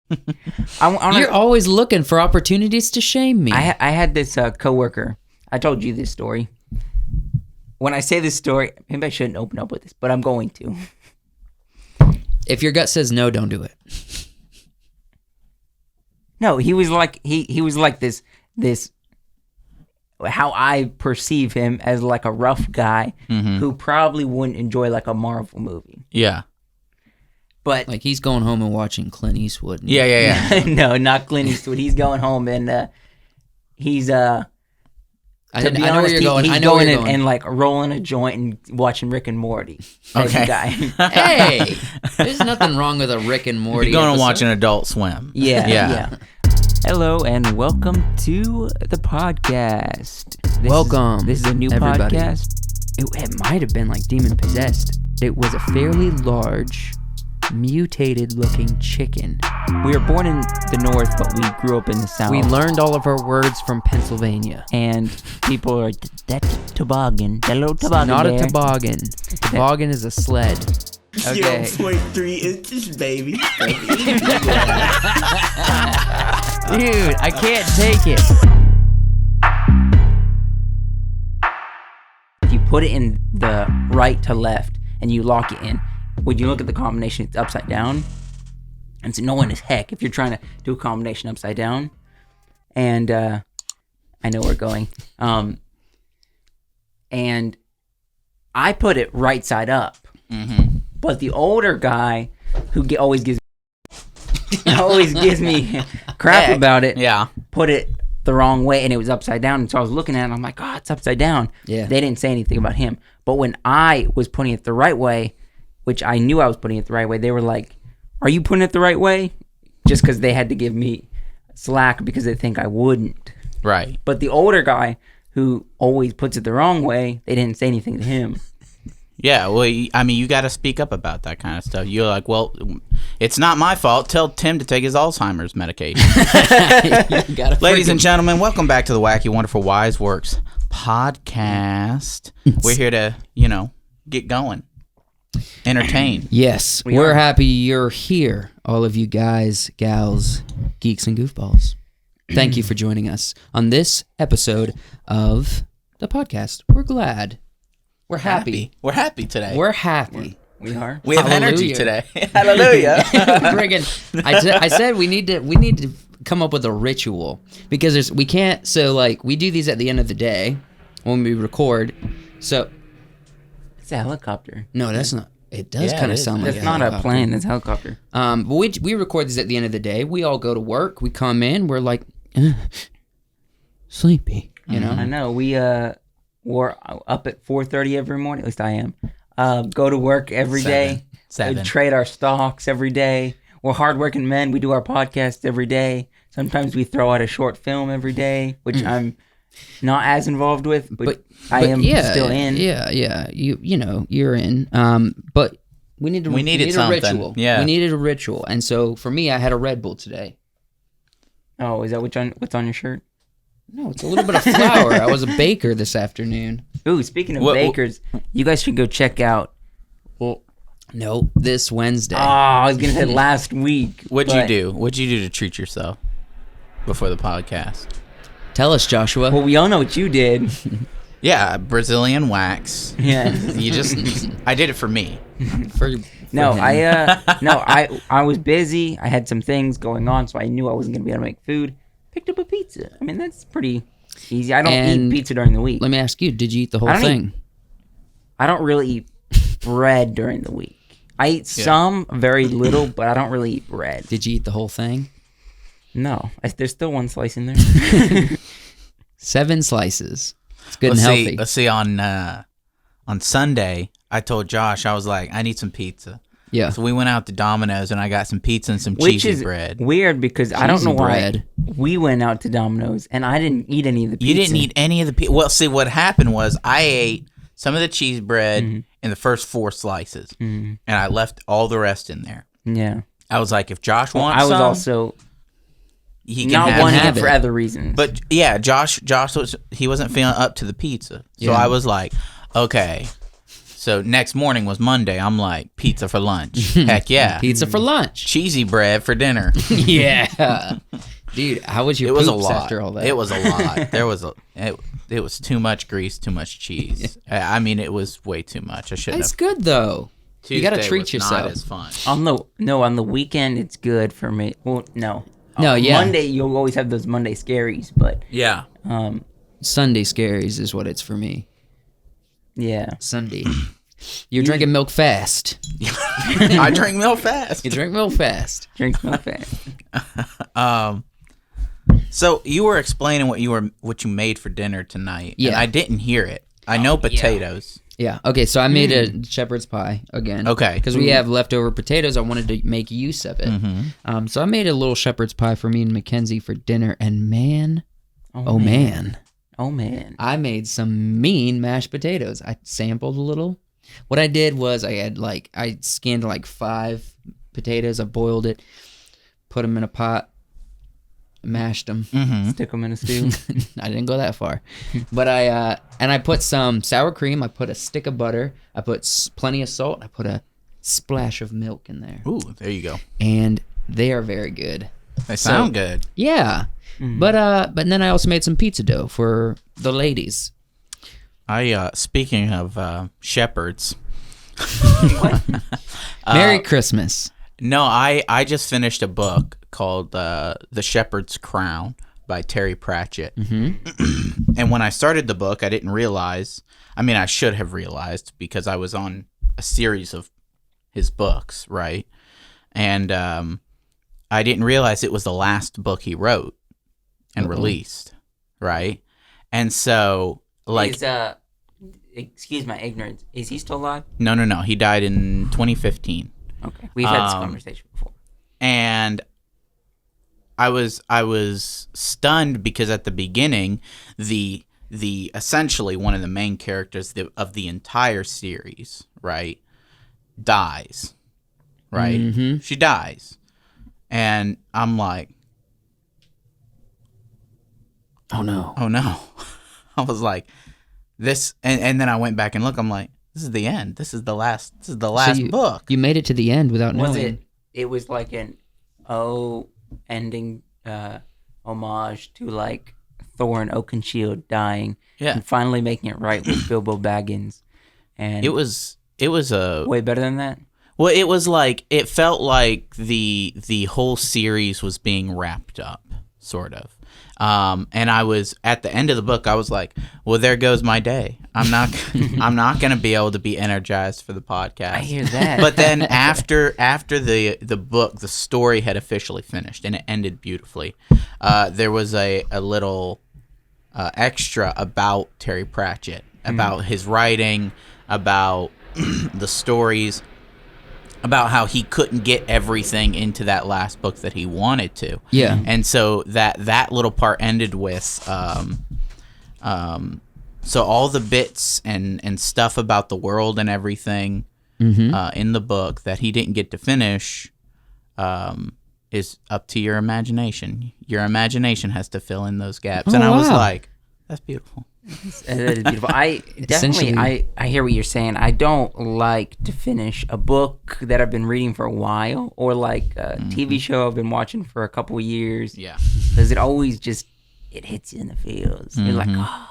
You're always looking for opportunities to shame me. I had this coworker. I told you this story. When I say this story, maybe I shouldn't open up with this, but I'm going to. If your gut says no, don't do it. No, he was like he was like this how I perceive him as like a rough guy who probably wouldn't enjoy like a Marvel movie. Yeah. But like he's going home and watching Clint Eastwood. Yeah. No, not Clint Eastwood. He's going home and he's I know where you're going. He's I know going where you're going. and like rolling a joint and watching Rick and Morty. Okay. Guy. Hey, there's nothing wrong with a Rick and Morty. You're going to episode. watch an Adult Swim. Yeah. Hello and welcome to the podcast. This is a new everybody. podcast. It might have been like demon possessed. It was a fairly large, mutated-looking chicken. We were born in the north, but we grew up in the south. We learned all of our words from Pennsylvania. And people are like, that's toboggan. That little toboggan Not there. a toboggan. Toboggan is a sled. Okay. 0.3 inches, baby. Dude, I can't take it. If you put it in the right to left and you lock it in, when you look at the combination, it's upside down. And it's annoying as heck if you're trying to do a combination upside down. And I know where we're going. And I put it right side up. Mm-hmm. But the older guy who always gives me crap about it, put it the wrong way and it was upside down. And so I was looking at it and I'm like, oh, it's upside down. Yeah. They didn't say anything about him. But when I was putting it the right way, which I knew I was putting it the right way, they were like, are you putting it the right way? Just because they had to give me slack because they think I wouldn't. Right. But the older guy who always puts it the wrong way, they didn't say anything to him. Yeah, well, I mean, you got to speak up about that kind of stuff. You're like, well, it's not my fault. Tell Tim to take his Alzheimer's medication. Ladies and gentlemen, welcome back to the Wacky, Wonderful, Wise Works podcast. We're here to, get going. Entertain. Yes, we're happy you're here, all of you guys, gals, geeks, and goofballs. Thank you for joining us on this episode of the podcast. We're glad. We're happy. We're happy today. We're happy. We are. We have energy Hallelujah. today. Hallelujah. Friggin', I said we need to come up with a ritual because we can't. So like we do these at the end of the day when we record. So It's a helicopter. no, that's not. It does kind of sound like That's not a helicopter. plane. That's a helicopter. But we record these at the end of the day. We all go to work. We come in. We're like sleepy. I know. We're up at 4:30 every morning. At least I am. Go to work every day. 7. We trade our stocks every day. We're hardworking men. We do our podcast every day. Sometimes we throw out a short film every day, which I'm not as involved with, but I am still in. Yeah. You're in. But we need a ritual. Yeah. We needed a ritual, and so for me, I had a Red Bull today. Oh, is that what's on your shirt? No, it's a little bit of flour. I was a baker this afternoon. Ooh, speaking of bakers, you guys should go check out. No, this Wednesday. Oh, I was gonna say last week. What'd you do? What'd you do to treat yourself before the podcast? Tell us, Joshua. Well, we all know what you did. Yeah, Brazilian wax. Yeah. I did it for me. I was busy. I had some things going on, so I knew I wasn't gonna be able to make food. Picked up a pizza. I mean, that's pretty easy. I don't eat pizza during the week. Let me ask you, did you eat the whole thing? I don't really eat bread during the week. I eat some, very little, but I don't really eat bread. Did you eat the whole thing? No. There's still one slice in there. 7 slices. It's good and healthy. Let's see, on Sunday, I told Josh, I was like, I need some pizza. Yeah. So we went out to Domino's and I got some pizza and some Which cheesy is bread. Weird because I don't know why bread. we went out to Domino's and I didn't eat any of the pizza. You didn't eat any of the pizza. Well, see, what happened was I ate some of the cheese bread in the first 4 slices, and I left all the rest in there. Yeah. I was like, if Josh wants I was some, also he can not have wanting it. it for other reasons. But yeah, Josh he wasn't feeling up to the pizza. So I was like, okay. So next morning was Monday. I'm like, pizza for lunch. Heck yeah. Pizza for lunch. Cheesy bread for dinner. Yeah. Dude, how was your It was a poops lot. after all that? It was a lot. It was too much grease, too much cheese. I mean, it was way too much. I shouldn't It's have. good though. You got to Tuesday treat was yourself. Not as fun. On the weekend it's good for me. Well, no. No, yeah. Monday you'll always have those Monday scaries, but Yeah. Sunday scaries is what it's for me. yeah. Sunday. You're drinking milk fast. I drink milk fast. You drink milk fast. Drink milk fast. So you were explaining what you made for dinner tonight. Yeah. And I didn't hear it. I know potatoes. Yeah. Okay, so I made a shepherd's pie again. Okay. Because we have leftover potatoes. I wanted to make use of it. So I made a little shepherd's pie for me and Mackenzie for dinner. And man, oh man. I made some mean mashed potatoes. I sampled a little. What I did was I skinned like 5 potatoes. I boiled it, put them in a pot, mashed them. Stick them in a stew. I didn't go that far, but I put some sour cream. I put a stick of butter. I put plenty of salt. I put a splash of milk in there. Ooh, there you go. And they are very good. They sound good. Yeah, but then I also made some pizza dough for the ladies. Speaking of shepherds. Merry Christmas. No, I just finished a book called The Shepherd's Crown by Terry Pratchett. And when I started the book, I didn't realize, I should have realized because I was on a series of his books, right? And I didn't realize it was the last book he wrote and released, right? And so, like... excuse my ignorance. Is he still alive? No. He died in 2015. Okay. We've had this conversation before. And I was stunned because at the beginning, the essentially one of the main characters of the entire series, right, dies, right? She dies, and I'm like, oh no. I was like, this, and then I went back and looked. I'm like, this is the end. This is the last book. You made it to the end without knowing. Was it? It was like an ending homage to like Thor and Oakenshield dying, and finally making it right with Bilbo Baggins, and it was a way better than that. Well, it was like it felt like the whole series was being wrapped up, sort of. And I was at the end of the book. I was like, "Well, there goes my day. I'm not going to be able to be energized for the podcast." I hear that. But then after the book, the story had officially finished and it ended beautifully. There was a little extra about Terry Pratchett, about his writing, about the stories, about how he couldn't get everything into that last book that he wanted to. Yeah. And so that little part ended with so all the bits and stuff about the world and everything in the book that he didn't get to finish is up to your imagination. Your imagination has to fill in those gaps. And I was like, that's beautiful. That is beautiful. I definitely, I hear what you're saying. I don't like to finish a book that I've been reading for a while, or like a TV show I've been watching for a couple of years. Yeah, because it always just hits you in the feels. You're like, oh,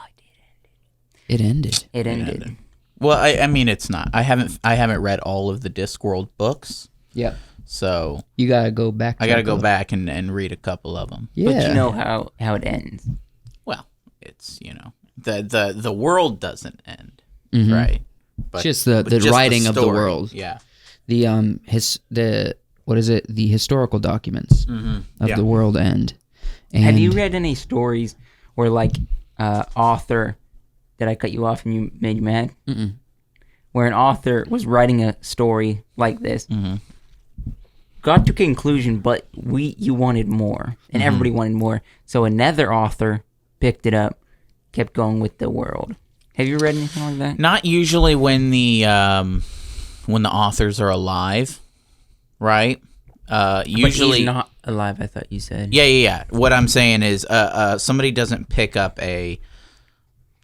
it ended. It ended. Well, I mean, it's not. I haven't read all of the Discworld books. Yeah. So you gotta go back. I gotta go back and read a couple of them. Yeah. But you know how it ends. Well, it's the world doesn't end, right? But just the writing of the world. Yeah. The historical documents of the world end. And have you read any stories where like author? Did I cut you off and you made you mad? Where an author was writing a story like this, got to conclusion, but you wanted more, and everybody wanted more. So another author picked it up, kept going with the world. Have you read anything like that? Not usually when the authors are alive, right? Usually but he's not alive. I thought you said. Yeah. What I'm saying is, somebody doesn't pick up a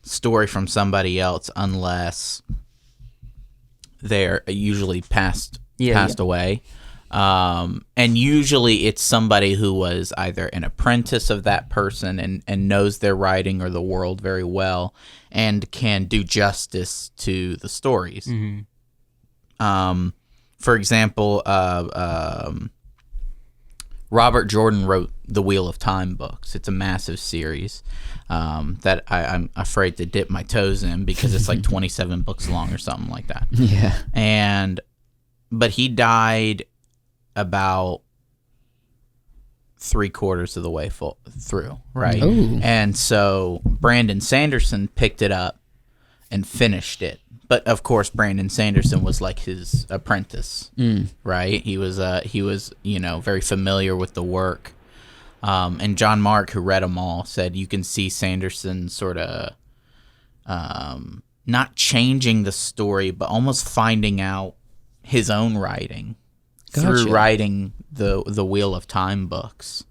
story from somebody else unless there usually passed Yeah. away. And usually it's somebody who was either an apprentice of that person and knows their writing or the world very well and can do justice to the stories. For example, Robert Jordan wrote the Wheel of Time books. It's a massive series that I'm afraid to dip my toes in because it's like 27 books long or something like that. Yeah. But he died about 3/4 of the way through, right? Ooh. And so Brandon Sanderson picked it up and finished it. But of course, Brandon Sanderson was like his apprentice, right? He was very familiar with the work. And John Mark, who read them all, said you can see Sanderson sort of not changing the story, but almost finding out his own writing through writing the Wheel of Time books.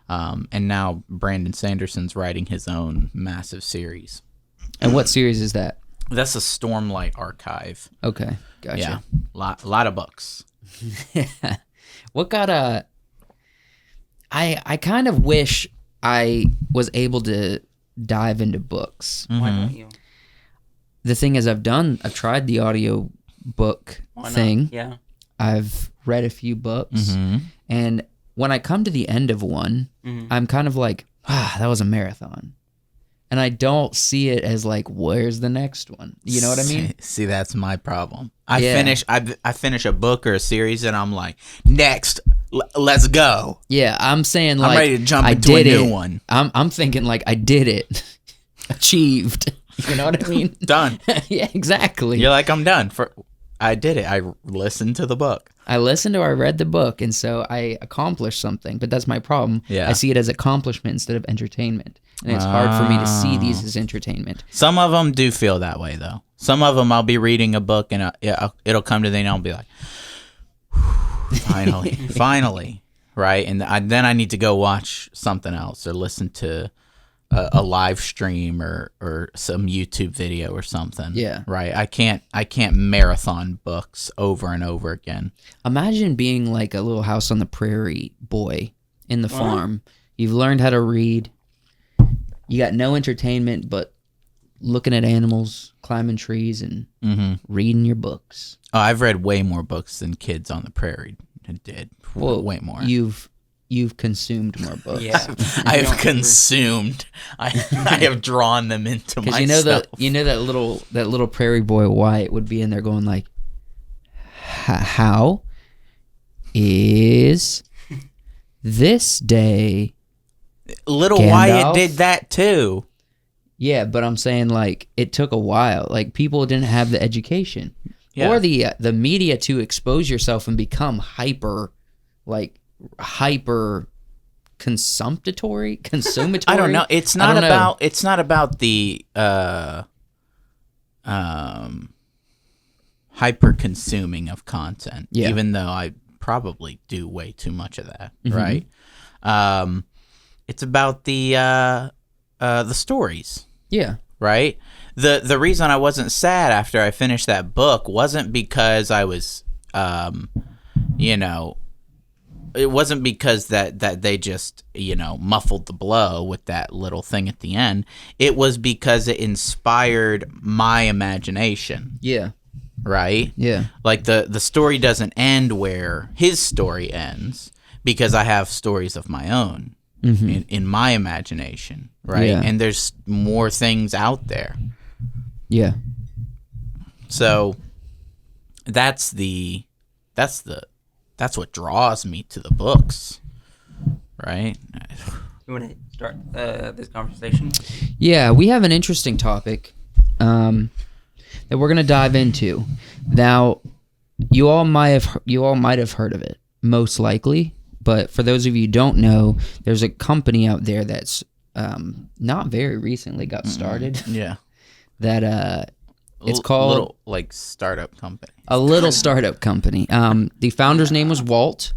And now Brandon Sanderson's writing his own massive series. And what series is that? That's a Stormlight Archive. Okay, gotcha. Yeah, lot of books. What got I kind of wish I was able to dive into books. Why don't you? The thing is, I've tried the audio book thing. Yeah. I've read a few books, and when I come to the end of one, I'm kind of like, that was a marathon. And I don't see it as like, where's the next one? You know what I mean? See, that's my problem. I finish a book or a series, and I'm like, next, let's go. Yeah, I'm saying like, I'm ready to jump into a new one. I'm thinking like, I did it, achieved. You know what I mean? Done. Yeah, exactly. You're like, I'm done. I did it. I listened to the book. I read the book, and so I accomplished something. But that's my problem. Yeah. I see it as accomplishment instead of entertainment. And it's hard for me to see these as entertainment. Some of them do feel that way, though. Some of them, I'll be reading a book, and it'll come to the end, and I'll be like, finally, right? And then I need to go watch something else or listen to a live stream or some YouTube video or something. Yeah. Right. I can't marathon books over and over again. Imagine being like a little house on the prairie boy in the farm. You've learned how to read. You got no entertainment but looking at animals, climbing trees, and reading your books. Oh, I've read way more books than kids on the prairie did. Well, way more. You've consumed more books. Yeah. I have consumed. I have drawn them into myself. Because you know that little prairie boy Wyatt would be in there going like, how is this day? Little Gandalf? Wyatt did that too. Yeah, but I'm saying like it took a while. Like people didn't have the education or the media to expose yourself and become hyper consumatory. I don't know. It's not about the hyper consuming of content. Yeah. Even though I probably do way too much of that, right? It's about the stories. Yeah. Right? The reason I wasn't sad after I finished that book wasn't because I was it wasn't because that they just, muffled the blow with that little thing at the end. It was because it inspired my imagination. Yeah. Right? Yeah. Like the story doesn't end where his story ends because I have stories of my own in my imagination. Right? Yeah. And there's more things out there. Yeah. So that's what draws me to the books, right? You want to start this conversation? Yeah, we have an interesting topic that we're gonna dive into. Now, you all might have heard of it, most likely. But for those of you who don't know, there's a company out there that's not very recently got started. Yeah. That it's called little, like startup company. A little startup company. The founder's name was Walt,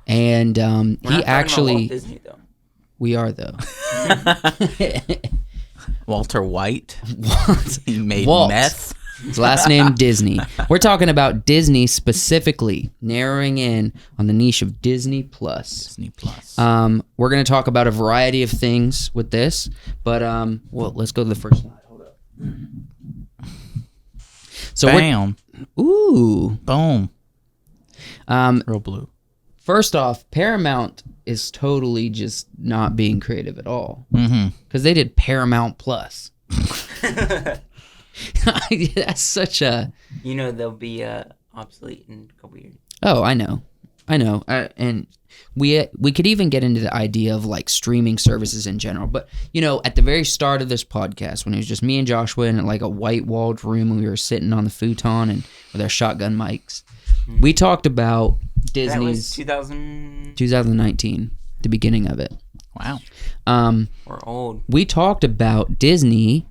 and We're not talking actually about Walt Disney, though. we are though. Walter White. Walt. He made Walt. meth. His last name Disney. We're talking about Disney specifically, narrowing in on the niche of Disney Plus. Disney Plus. We're going to talk about a variety of things with this, but well, let's go to the first slide. Hold up. So Bam. Ooh. Boom. Real blue. First off, Paramount is totally just not being creative at all. Mm-hmm. Because they did Paramount Plus. That's such a... You know they'll be obsolete in a couple years. Oh, I know. And we could even get into the idea of like streaming services in general. But, you know, at the very start of this podcast, when it was just me and Joshua in like a white-walled room and we were sitting on the futon and with our shotgun mics, we talked about Disney's... That was 2019, the beginning of it. Wow. We're old. We talked about Disney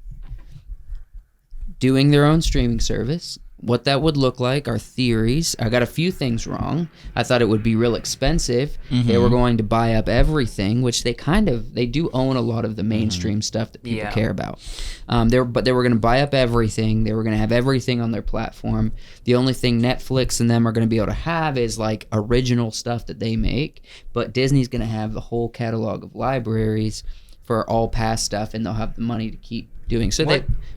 doing their own streaming service, what that would look like, our theories. I got a few things wrong. I thought it would be real expensive. Mm-hmm. They were going to buy up everything, which they do own a lot of the mainstream stuff that people care about. But they were going to buy up everything. They were going to have everything on their platform. The only thing Netflix and them are going to be able to have is like original stuff that they make. But Disney's going to have the whole catalog of libraries for all past stuff, and they'll have the money to keep doing. So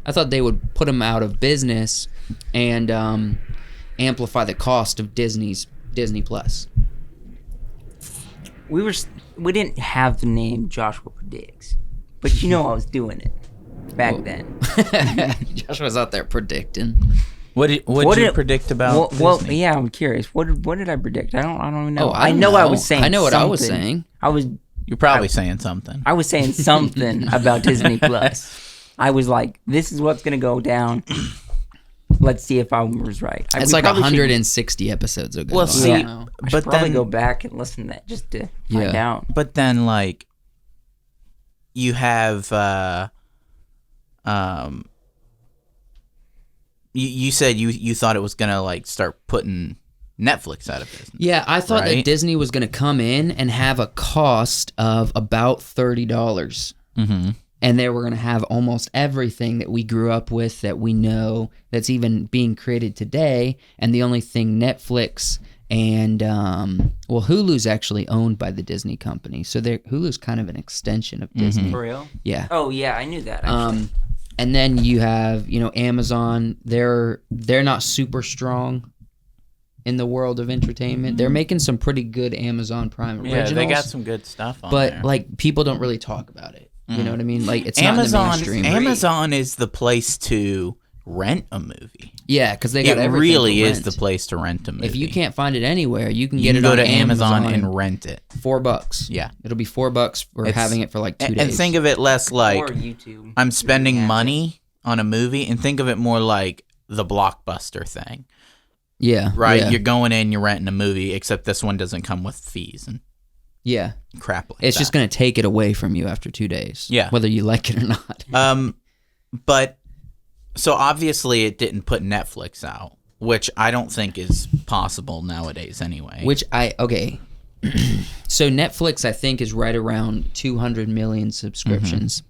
I thought they would put them out of business and amplify the cost of Disney Plus. We didn't have the name Joshua Predicts, but you know I was doing it back then. Joshua was out there predicting. What did you predict about Disney? Well, yeah, I'm curious. What did I predict? I don't even know. Oh, I know I was saying. I know what something. I was saying. You're probably saying something. I was saying something about Disney Plus. I was like, this is what's going to go down. Let's see if I was right. It's like 160 episodes ago. Well, see, I should probably go back and listen to that just to find out. But then, like, you have, you said you thought it was going to, like, start putting Netflix out of business. Yeah, I thought that Disney was going to come in and have a cost of about $30. Mm-hmm. And they were going to have almost everything that we grew up with, that we know, that's even being created today. And the only thing Netflix and, Hulu's actually owned by the Disney company. So Hulu's kind of an extension of Disney. For real? Yeah. Oh, yeah, I knew that, actually. And then you have, Amazon. They're not super strong in the world of entertainment. They're making some pretty good Amazon Prime originals. Yeah, they got some good stuff on there. But, like, people don't really talk about it. You know what I mean? Like, it's Amazon, not in the mainstream. Amazon is the place to rent a movie. Yeah, because they got everything. It really to is rent. the place to rent a movie. If you can't find it anywhere, you can you get can it go on to Amazon and rent it. $4. Yeah. It'll be $4 for having it for like 2 days. And think of it less like Or YouTube. I'm spending money on a movie, and think of it more like the Blockbuster thing. Yeah. Right? Yeah. You're going in, you're renting a movie, except this one doesn't come with fees and crap like It's that. just going to take it away from you after 2 days. Yeah. Whether you like it or not. But so obviously it didn't put Netflix out, which I don't think is possible nowadays anyway. Okay. So Netflix, I think, is right around 200 million subscriptions.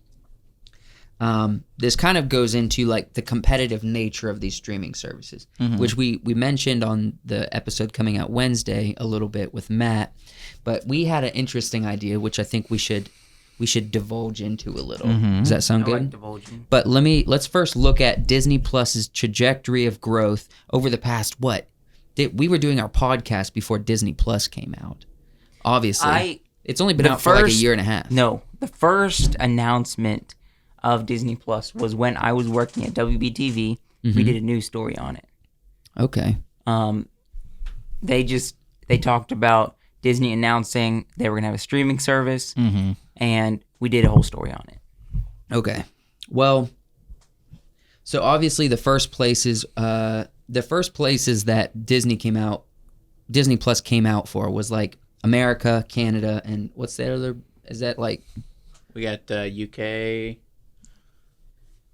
This kind of goes into like the competitive nature of these streaming services, which we mentioned on the episode coming out Wednesday a little bit with Matt, but we had an interesting idea, which I think we should divulge into a little. Does that sound good? Like divulging. But let's first look at Disney Plus's trajectory of growth over the past we were doing our podcast before Disney Plus came out. Obviously, it's only been out for like a year and a half. No, the first announcement of Disney Plus was when I was working at WBTV. We did a news story on it. Okay. They talked about Disney announcing they were going to have a streaming service, and we did a whole story on it. Okay. Well, so obviously the first places that Disney Plus came out for was like America, Canada, and what's the other? Is that like? We got UK.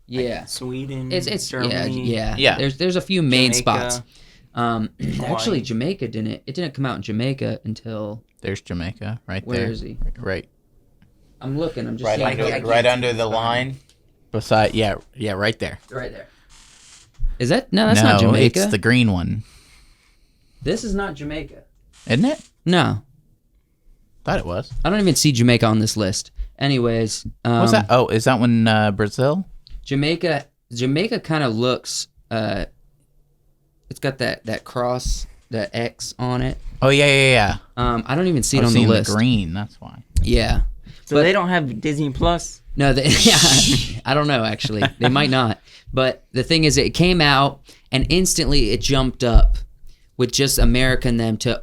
Yeah, like Sweden. It's Germany. Yeah. There's a few main Jamaica, spots. Actually, Jamaica didn't come out in Jamaica until. There's Jamaica right Where there. Where is he? Right. I'm looking. I'm just Right seeing under the line. Beside, right there. Right there. Is that no? That's not Jamaica. It's the green one. This is not Jamaica, isn't it? No, Thought it was. I don't even see Jamaica on this list. Anyways, what's that? Oh, is that one Brazil? Jamaica kind of looks. It's got that cross, that X on it. Oh yeah. I don't even see it on the seeing list. The green. That's why. Yeah. So they don't have Disney Plus? No, I don't know, actually. They might not. But the thing is, it came out, and instantly it jumped up with just America and them to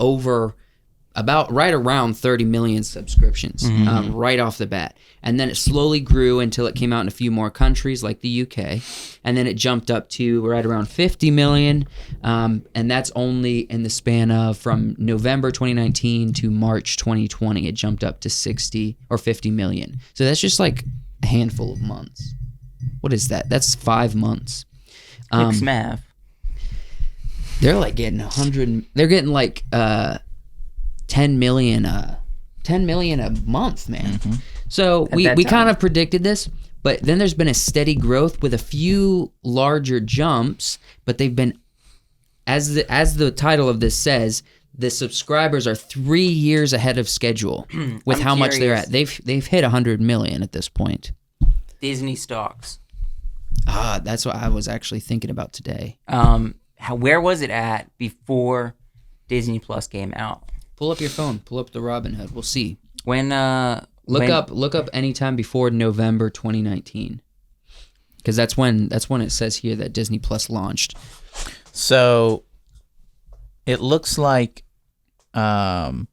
right around 30 million subscriptions right off the bat. And then it slowly grew until it came out in a few more countries like the UK. And then it jumped up to right around 50 million. And that's only in the span of from November 2019 to March 2020. It jumped up to 60 or 50 million. So that's just like a handful of months. What is that? That's 5 months. Quick math. They're like getting 100. They're getting like 10 million a month, man. So we kind of predicted this, but then there's been a steady growth with a few larger jumps, but they've been, as the title of this says, the subscribers are 3 years ahead of schedule with how much they're at. They've hit 100 million at this point. Disney stocks. That's what I was actually thinking about today. Where was it at before Disney Plus came out? Pull up your phone. Pull up the Robinhood. We'll see. Look up anytime before November 2019, because that's when it says here that Disney Plus launched. So it looks like, well,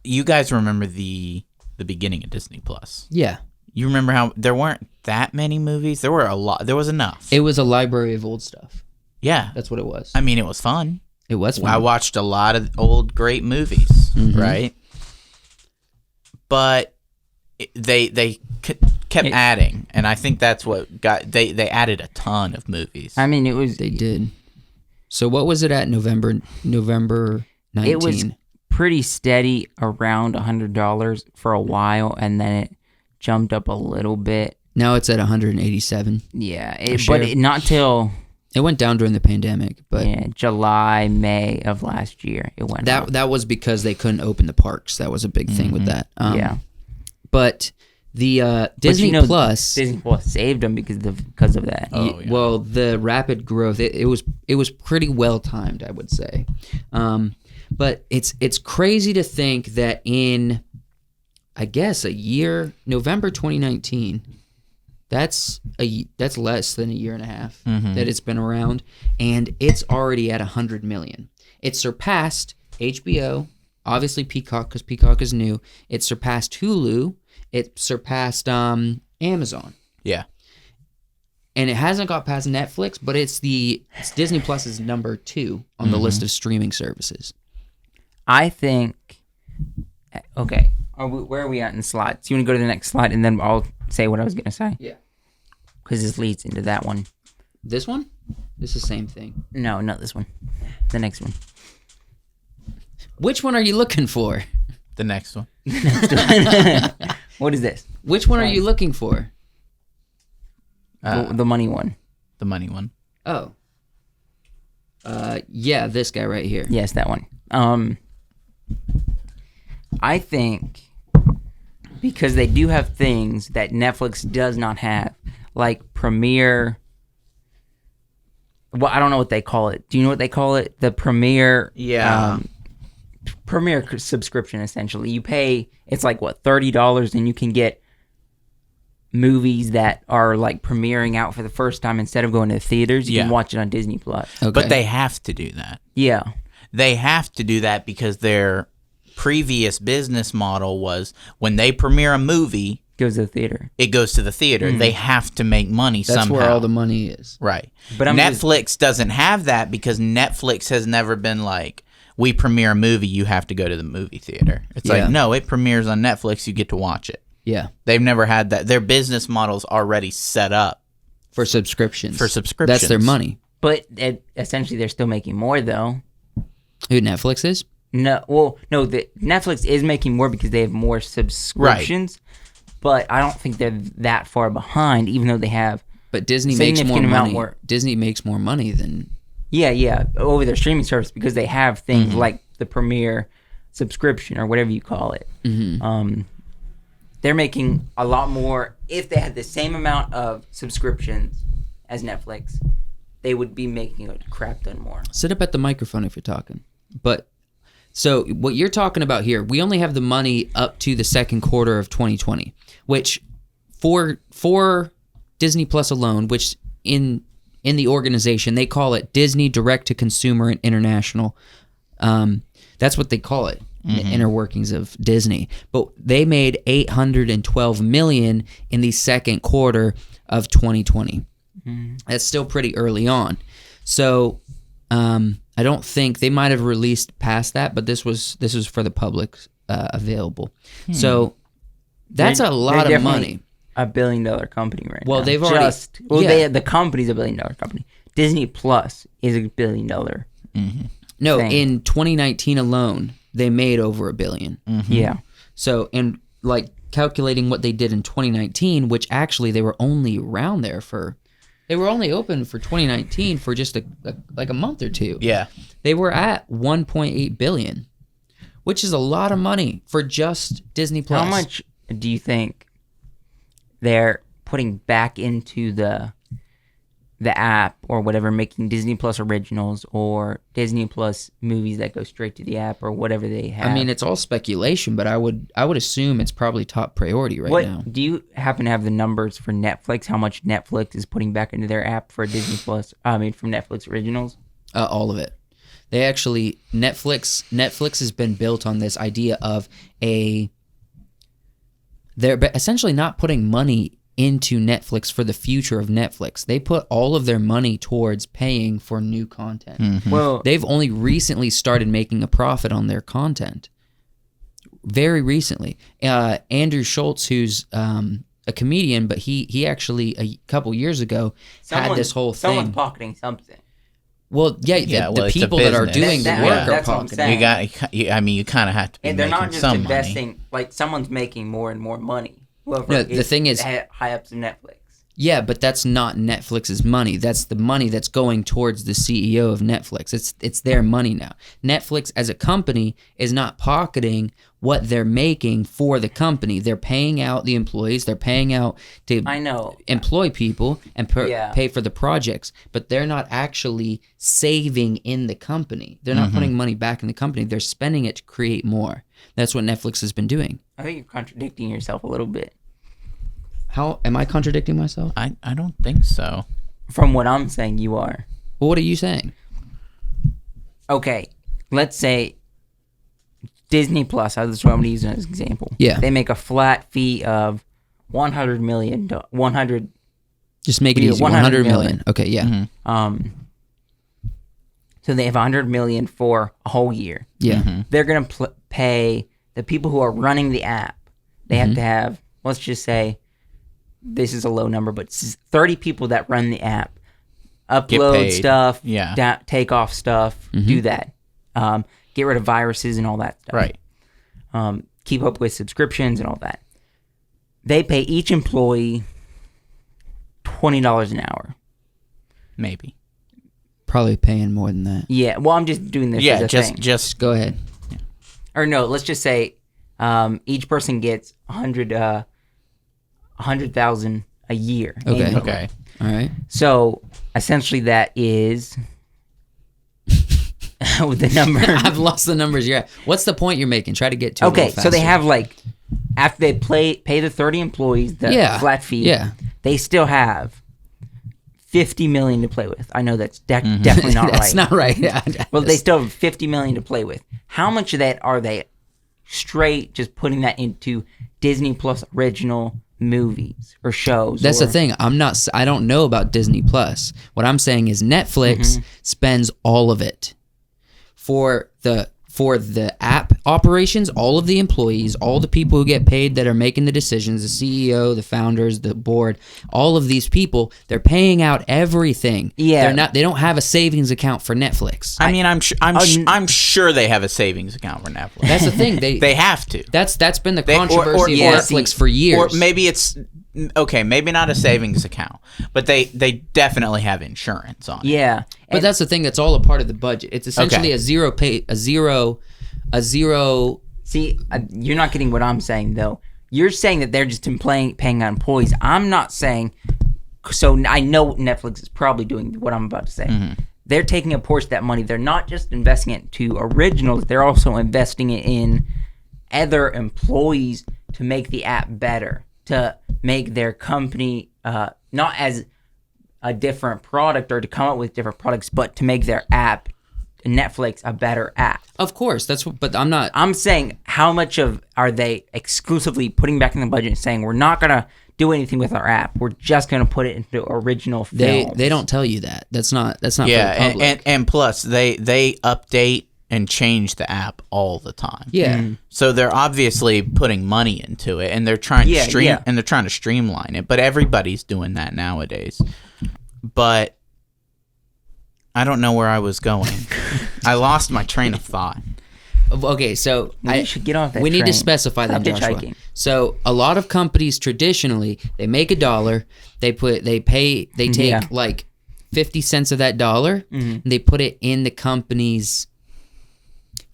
you guys remember the beginning of Disney Plus? Yeah. You remember how there weren't that many movies? There were a lot. There was enough. It was a library of old stuff. Yeah, that's what it was. I mean, it was fun. It was fun. I watched a lot of old great movies, right? But they kept adding, and I think that's what got they added a ton of movies. I mean, they did. So what was it at November 19? It was pretty steady around $100 for a while, and then it jumped up a little bit. Now it's at 187. Yeah, but not till. It went down during the pandemic, but July, May of last year it went up. That was because they couldn't open the parks. That was a big thing with that. But the Disney Plus saved them because of that. Oh, yeah. Well, the rapid growth it was pretty well timed, I would say. But it's crazy to think that in, I guess, a year, November 2019. That's less than a year and a half that it's been around, and it's already at 100 million. It surpassed HBO, obviously Peacock, because Peacock is new. It surpassed Hulu. It surpassed Amazon. Yeah, and it hasn't got past Netflix, but it's Disney Plus is number 2 on the list of streaming services. I think. Okay, where are we at in slides? You want to go to the next slide, and then I'll say what I was going to say? Yeah. Because this leads into that one. This one? It's the same thing. No, not this one. The next one. Which one are you looking for? The next one. What is this? Which one are you looking for? The money one. The money one. Oh. Yeah, this guy right here. Yes, that one. I think because they do have things that Netflix does not have, like Premiere. Well, I don't know what they call it. Do you know what they call it? The Premiere. Yeah. Premiere subscription, essentially. You pay, it's like, what, $30, and you can get movies that are like premiering out for the first time instead of going to the theaters. You can watch it on Disney Plus. Okay. But they have to do that. Yeah. They have to do that because their previous business model was when they premiere a movie, Goes to the theater. It goes to the theater. They have to make money somehow. That's where all the money is. Right. But Netflix doesn't have that because Netflix has never been like, we premiere a movie, you have to go to the movie theater. It's like, no, it premieres on Netflix, you get to watch it. Yeah. They've never had that. Their business model's already set up. For subscriptions. That's That's their money. But essentially, they're still making more, though. Who, Netflix is? No, Netflix is making more because they have more subscriptions. Right. But I don't think they're that far behind, even though they have but Disney makes more significant amount money. more. Disney makes more money than Yeah, over their streaming service because they have things like the Premiere subscription or whatever you call it. They're making a lot more. If they had the same amount of subscriptions as Netflix, they would be making a crap ton more. Sit up at the microphone if you're talking. But so what you're talking about here, we only have the money up to the second quarter of 2020, which for Disney Plus alone, which in the organization they call it Disney Direct to Consumer and International. That's what they call it. The inner workings of Disney, but they made $812 million in the second quarter of 2020. That's still pretty early on, so I don't think they might have released past that, but this was for the public available. So that's a lot of money. A $1 billion company right now. Well, they've already the company's $1 billion company. Disney Plus is $1 billion. No, thing. in 2019 alone, they made over $1 billion. Yeah. So, and like calculating what they did in 2019, which actually they were only around there they were only open for 2019 for just like a month or two. Yeah. They were at 1.8 billion, which is a lot of money for just Disney Plus. How much do you think they're putting back into the app or whatever, making Disney Plus originals or Disney Plus movies that go straight to the app or whatever they have? I mean, it's all speculation, but I would assume it's probably top priority right now. Do you happen to have the numbers for Netflix? How much Netflix is putting back into their app for Disney Plus? I mean, from Netflix originals. All of it. They actually Netflix has been built on this idea of they're essentially not putting money into Netflix for the future of Netflix. They put all of their money towards paying for new content. Well, They've only recently started making a profit on their content. Very recently. Andrew Schultz, who's a comedian, but he actually a couple years ago had this whole thing. Someone's pocketing something. Well, the people that are doing the work are that's what I'm pocketing. saying. You kind of have to be And they're making not just some investing. money. Like, someone's making more and more money. No, the thing is, high ups in Netflix. Yeah, but that's not Netflix's money. That's the money that's going towards the CEO of Netflix. It's their money now. Netflix as a company is not pocketing what they're making for the company. They're paying out the employees. They're paying out to employ people and pay for the projects. But they're not actually saving in the company. They're not putting money back in the company. They're spending it to create more. That's what Netflix has been doing. I think you're contradicting yourself a little bit. How am I contradicting myself? I don't think so. From what I'm saying, you are. Well, what are you saying? Okay, let's say Disney Plus. That's what I'm going to use as an example. Yeah. They make a flat fee of $100 million. Just make it easy. 100 million. Okay, yeah. So they have $100 million for a whole year. Yeah. They're going to pay the people who are running the app. They have to have, let's just say, this is a low number, but 30 people that run the app, upload stuff, take off stuff, do that, get rid of viruses and all that stuff. Right. Keep up with subscriptions and all that. They pay each employee $20 an hour. Maybe. Probably paying more than that. Yeah. Well, I'm just doing this. as a thing. just go ahead. Yeah. Or no, let's just say each person gets $100,000 a year. Okay. Annually. Okay. All right. So essentially, that is with the number. I've lost the numbers. Yeah. What's the point you're making? Try to get to it a Okay, little so they faster. have after they pay the 30 employees the flat fee. Yeah. They still have $50 million to play with. I know that's definitely not right. That's not right. Yeah. Well, they still have $50 million to play with. How much of that are they straight just putting that into Disney Plus original movies or shows? That's the thing. I don't know about Disney Plus. What I'm saying is Netflix spends all of it for the app operations, all of the employees, all the people who get paid that are making the decisions, the CEO, the founders, the board, all of these people, they're paying out everything. Yeah. They don't have a savings account for Netflix. I mean, I'm sure they have a savings account for Netflix. That's the thing. They have to. That's been the controversy of Netflix for years. Or maybe it's okay, maybe not a savings account, but they definitely have insurance on it. Yeah. But that's the thing. That's all a part of the budget. It's essentially a zero. See, you're not getting what I'm saying, though. You're saying that they're just paying out employees. I'm not saying... So I know Netflix is probably doing what I'm about to say. Mm-hmm. They're taking a portion of that money. They're not just investing it to originals. They're also investing it in other employees to make the app better, to make their company not as a different product or to come up with different products, but to make their app, Netflix, a better app. Of course, that's what. But I'm not. I'm saying how much are they exclusively putting back in the budget and saying we're not gonna do anything with our app. We're just gonna put it into original films. They don't tell you that. That's not. Yeah, for the public. and plus they update and change the app all the time. Yeah. Mm-hmm. So they're obviously putting money into it, and they're trying to streamline it. But everybody's doing that nowadays. But I don't know where I was going. I lost my train of thought. Okay, so we should get off that. We need train. to specify that, Stop Joshua. hitchhiking. So a lot of companies traditionally they make $1, they take like 50 cents of that dollar, and they put it in the company's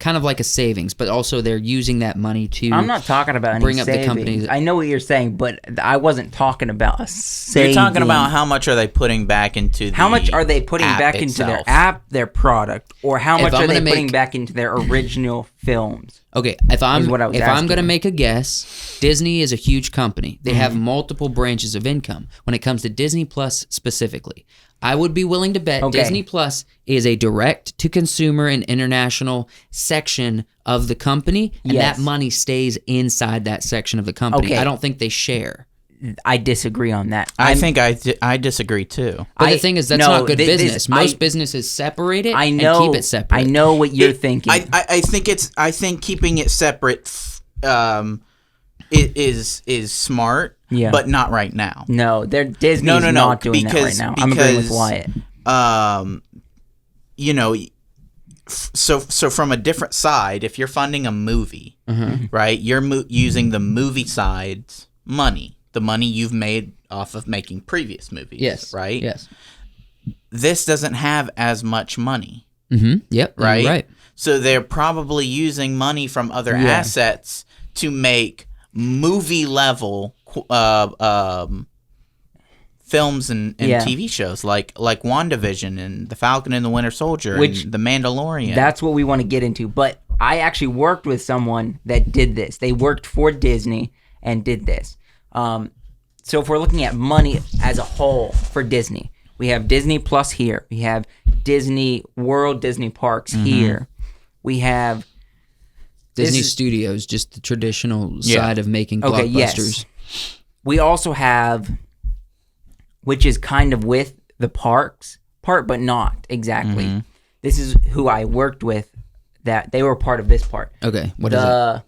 kind of like a savings, but also they're using that money to. I'm not talking about bring any up the savings. company. I know what you're saying, but I wasn't talking about a saving. You're talking about how much are they putting back into the how much are they putting back into their app, their product, or how much are they putting back into their original films? Okay, if I'm going to make a guess, Disney is a huge company. They have multiple branches of income. When it comes to Disney Plus specifically, I would be willing to bet Disney Plus is a direct-to-consumer and international section of the company, and that money stays inside that section of the company. Okay. I don't think they share. I disagree on that. I think I disagree too. But the thing is, that's not good business. Most businesses separate it and keep it separate. I know what you're thinking. I think keeping it separate is smart, but not right now. No, Disney's not doing that right now. I'm agreeing with Wyatt. So from a different side, if you're funding a movie, right, you're using the movie side's money, the money you've made off of making previous movies. Yes. Right? Yes. This doesn't have as much money. Mm-hmm. Yep. Right? Right. So they're probably using money from other assets to make movie level films and TV shows like WandaVision and The Falcon and the Winter Soldier and The Mandalorian. That's what we want to get into. But I actually worked with someone that did this. They worked for Disney and did this. So if we're looking at money as a whole for Disney, we have Disney Plus here. We have Disney World, Disney Parks here. We have Disney Studios, just the traditional side of making blockbusters. Yes. We also have, which is kind of with the parks part, but not exactly. This is who I worked with, that they were part of this part. Okay, what is it?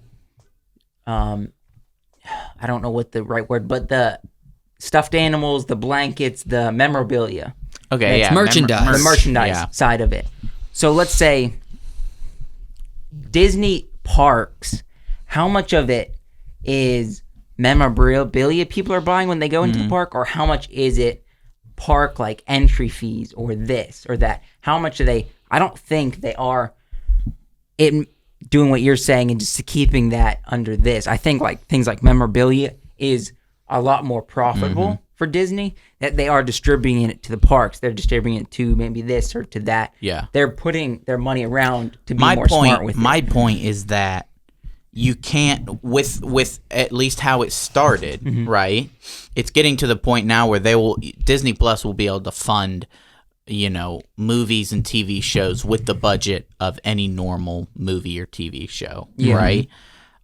I don't know what the right word, but the stuffed animals, the blankets, the memorabilia. Okay, it's merchandise. The merchandise side of it. So let's say Disney Parks, how much of it is memorabilia people are buying when they go into the park, or how much is it park like entry fees or this or that? How much are they? I don't think they are doing what you're saying and just keeping that under this. I think like things like memorabilia is a lot more profitable for Disney, that they are distributing it to the parks. They're distributing it to maybe this or to that. Yeah. They're putting their money around to be more smart with it. My point is that you can't, with at least how it started, right? It's getting to the point now where Disney Plus will be able to fund, movies and TV shows with the budget of any normal movie or TV show, right?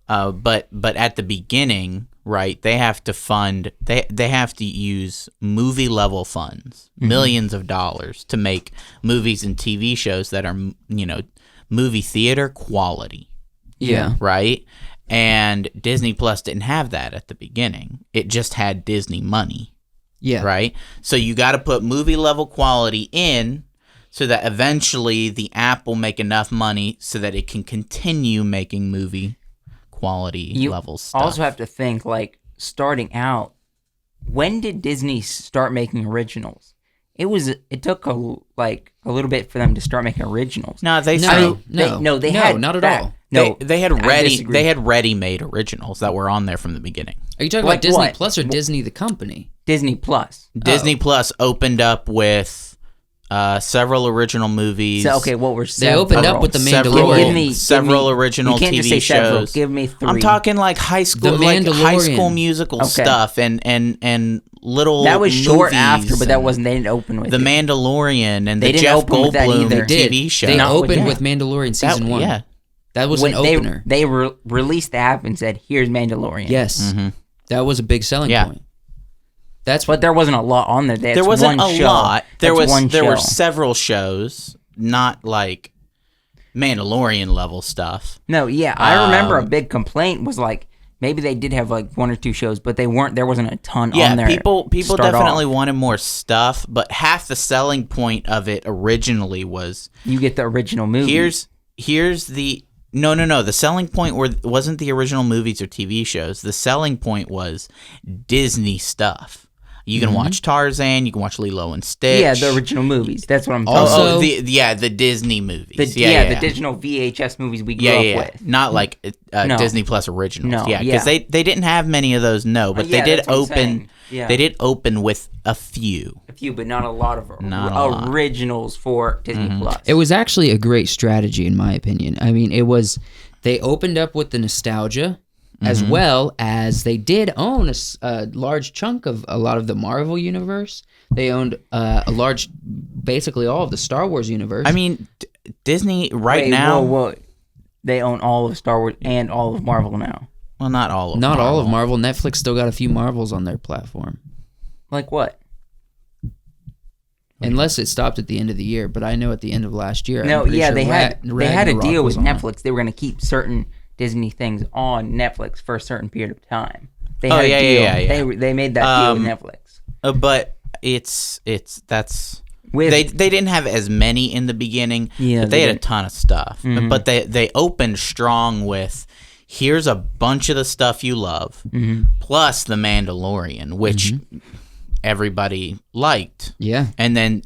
But at the beginning, right, they have to fund, they have to use movie level funds, millions of dollars to make movies and TV shows that are, movie theater quality. Yeah. Right? And Disney Plus didn't have that at the beginning. It just had Disney money. Yeah. Right? So you got to put movie level quality in so that eventually the app will make enough money so that it can continue making movie quality level stuff. You also have to think, like, starting out, when did Disney start making originals? It took a little bit for them to start making originals. No, they No, said they had not at that. all. No, they had I disagree. they had ready-made originals that were on there from the beginning. Are you talking Like about Disney what? Plus or Disney the company? Disney Plus. Disney Plus opened up with several original movies. So, okay, what were They several? opened up with The Mandalorian. Several original You can't TV just say several. shows. Give me 3. I'm talking like high school, The like high Mandalorian. school musical Okay. stuff and little. That was short movies after, but that and wasn't. They didn't open with The it. Mandalorian and They the didn't Jeff open with that Goldblum either. They TV show. They Not with opened that. with Mandalorian season 1. Yeah. That was When an opener. They released the app and said, "Here's Mandalorian." Yes. That was a big selling Yeah. point. That's But there wasn't a lot on there. That's There wasn't one a show. lot. There That's one were show. several shows, not like Mandalorian level stuff. No, yeah, I remember a big complaint was like maybe they did have like 1 or 2 shows, but they weren't. There wasn't a ton Yeah, on there. people to start definitely off. wanted more stuff, but half the selling point of it originally was You get the original movie. here's the no. The selling point wasn't the original movies or TV shows. The selling point was Disney stuff. You can watch Tarzan. You can watch Lilo and Stitch. Yeah, the original movies. That's what I'm talking Also- about. the Disney movies. The digital VHS movies we grew up with. Not like No. Disney Plus originals. No, Yeah, yeah. because they didn't have many of those. No, but Yeah, they did that's what I'm open. saying. Yeah. They did open with a few. A few, but not a lot of Not a lot. originals for Disney Plus. It was actually a great strategy, in my opinion. I mean, they opened up with the nostalgia, as well as they did own a large chunk of a lot of the Marvel universe. They owned basically all of the Star Wars universe. I mean, Disney Wait, now. whoa. They own all of Star Wars and all of Marvel now. Well, not all of Not Marvel. all of Marvel. Netflix still got a few Marvels on their platform. Like what? Unless it stopped at the end of the year, but I know at the end of last year. No, I'm pretty yeah, sure they had a Ragnarok deal was with on. Netflix. They were going to keep certain Disney things on Netflix for a certain period of time. They Oh, had yeah, a deal. yeah, yeah. They made that deal with Netflix. But that's With they didn't have as many in the beginning. Yeah, but they they had a didn't. ton of stuff. But they opened strong with here's a bunch of the stuff you love, plus the Mandalorian, which everybody liked. Yeah. And then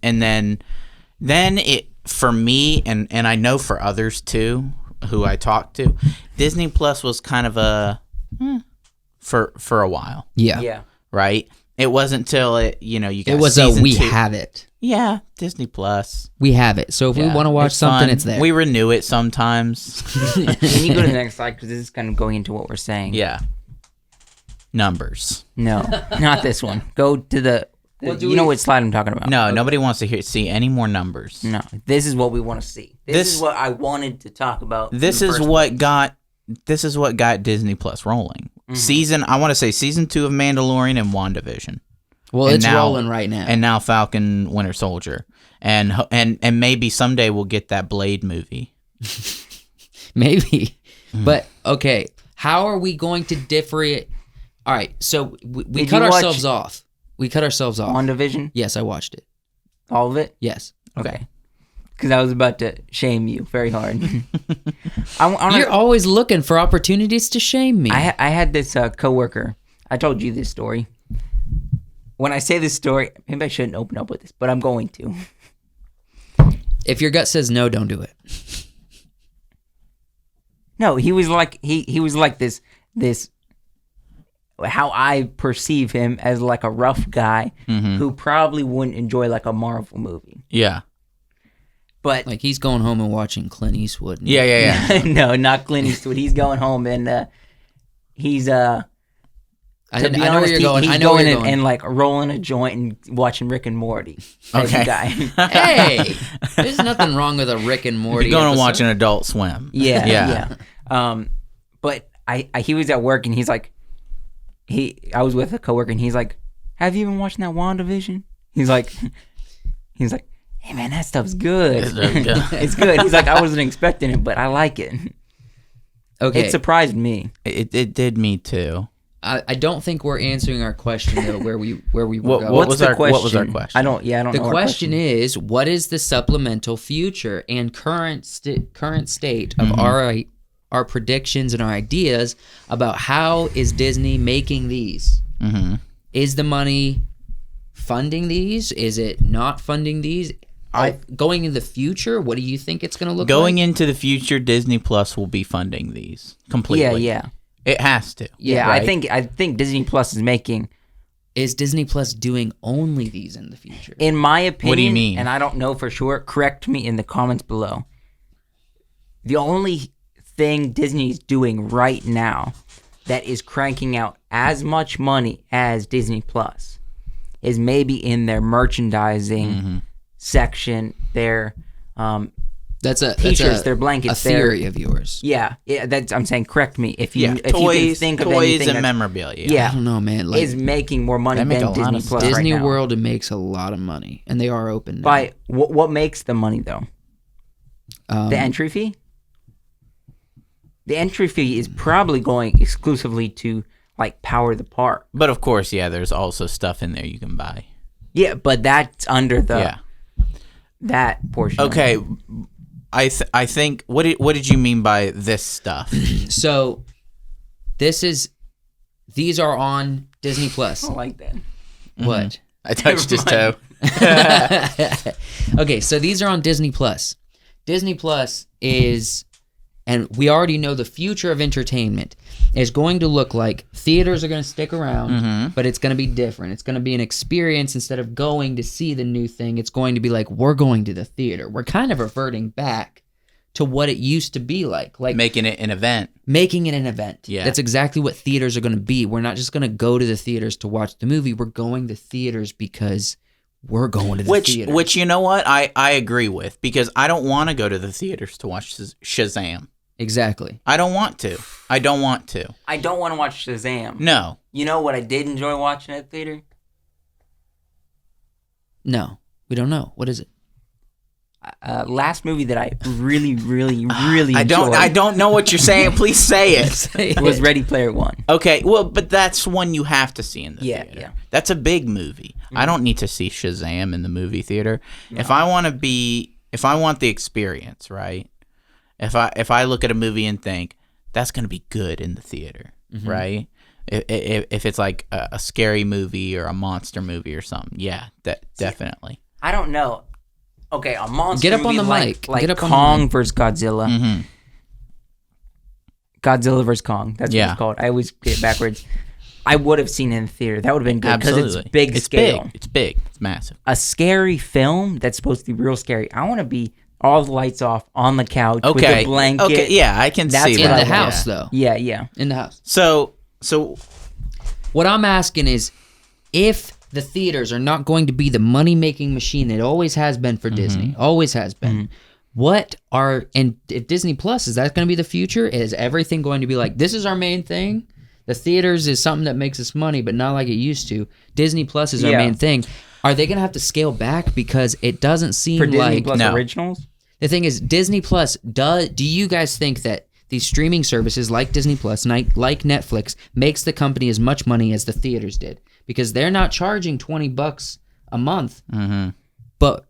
it for me and I know for others too who I talked to, Disney Plus was kind of a for a while, Yeah. yeah. right? It wasn't till you got It was a season we 2. have it. Yeah, Disney Plus. We have it. So if we Yeah, want to watch it's something, fun. it's there. We renew it sometimes. Can you go to the next slide because this is kind of going into what we're saying. Yeah. Numbers. No, not this one. Go to the. You know what slide I'm talking about? No, nobody wants to see any more numbers. No. This is what we want to see. This This- is what I wanted to talk about. This in the is first what got Disney Plus rolling. I want to say season 2 of Mandalorian and WandaVision. well, And it's now- rolling right now. And now Falcon Winter Soldier. And maybe someday we'll get that Blade movie. Maybe. But, okay, how are we going to differentiate? All right, so we Did cut you watch- ourselves off. We cut ourselves off. WandaVision, Yes, I watched it. all of it. Yes. Okay. Because I was about to shame you very hard. I You're always looking for opportunities to shame me. I had this coworker. I told you this story. When I say this story, maybe I shouldn't open up with this, but I'm going to. If your gut says no, don't do it. No, he was like he was like this how I perceive him as like a rough guy who probably wouldn't enjoy like a Marvel movie. Yeah. But Like he's going home and watching Clint Eastwood. Yeah. no, not Clint Eastwood. He's going home and he's I to be know where honest, you're going. He's I know where going you're and, going. and like rolling a joint and watching Rick and Morty. Type of Okay. guy. Hey, there's nothing wrong with a Rick and Morty. You're going to episode. watch an Adult Swim. Yeah. But I he was at work and he's like, I was with a coworker and he's like, have you even watched that WandaVision? He's like, hey man, that stuff's good. It's good. He's like, I wasn't expecting it, but I like it. Okay, It surprised me. It did me too. I don't think we're answering our question though. Where we were What going. was What's the our- question? what was our question? I don't know. The our question is, what is the supplemental future and current state of our predictions and our ideas about how is Disney making these? Is the money funding these? Is it not funding these? Going in the future, what do you think it's going to look like? Going into the future, Disney Plus will be funding these completely. Yeah. It has to. Yeah, right? I think Disney Plus is making. Is Disney Plus doing only these in the future? In my opinion, What do you mean? And I don't know for sure, correct me in the comments below. The only thing Disney's doing right now that is cranking out as much money as Disney Plus is maybe in their merchandising section, their t-shirts, their blankets, a theory of yours. Yeah, that's I'm saying. Correct me if you Toys, you can think of toys anything and memorabilia. Yeah, I don't know, man. Like, is making more money They make than a lot Disney of Plus stuff. Disney right now. World makes a lot of money, and they are open now. By what makes the money though? The entry fee. The entry fee is probably going exclusively to like power the park. But of course, there's also stuff in there you can buy. Yeah, but that's under the that portion. Okay, I think what did you mean by this stuff? So, these are on Disney Plus. I don't like that. What? I touched his toe. Okay, so these are on Disney Plus. Disney Plus is, and we already know the future of entertainment is going to look like theaters are going to stick around, but it's going to be different. It's going to be an experience instead of going to see the new thing. It's going to be like, we're going to the theater. We're kind of reverting back to what it used to be like Making it an event. Making it an event. Yeah. That's exactly what theaters are going to be. We're not just going to go to the theaters to watch the movie. We're going to theaters because we're going to the theater. Which you know what? I agree with, because I don't want to go to the theaters to watch Shazam. Exactly. I don't want to. I don't want to watch Shazam. No. You know what I did enjoy watching at the theater? No, we don't know. What is it? Last movie that I really enjoyed. I don't know what you're saying. Please say it. was Ready Player One. Okay, well, but that's one you have to see in the Yeah, theater. yeah. That's a big movie. I don't need to see Shazam in the movie theater. No. If I want the experience, right? If I look at a movie and think that's going to be good in the theater, right? If it's like a scary movie or a monster movie or something, definitely. I don't know. Okay, a monster Get up movie on the like, mic. like Get up on the Kong mic. versus Godzilla. Mm-hmm. Godzilla versus Kong. That's what it's called. I always get it backwards. I would have seen it in the theater. That would have been good because it's big scale. It's big. It's massive. A scary film that's supposed to be real scary. I want to be all the lights off on the couch with a blanket. Okay, yeah, I can see In that. the house, though. Yeah. In the house. So what I'm asking is, if the theaters are not going to be the money-making machine it always has been for Disney, always has been, if Disney Plus, is that going to be the future? Is everything going to be like, this is our main thing? The theaters is something that makes us money, but not like it used to. Disney Plus is our main thing. Are they going to have to scale back? Because it doesn't seem For Disney like... Plus originals? The thing is, Disney Plus, do you guys think that these streaming services like Disney Plus, like Netflix, makes the company as much money as the theaters did? Because they're not charging $20 a month. But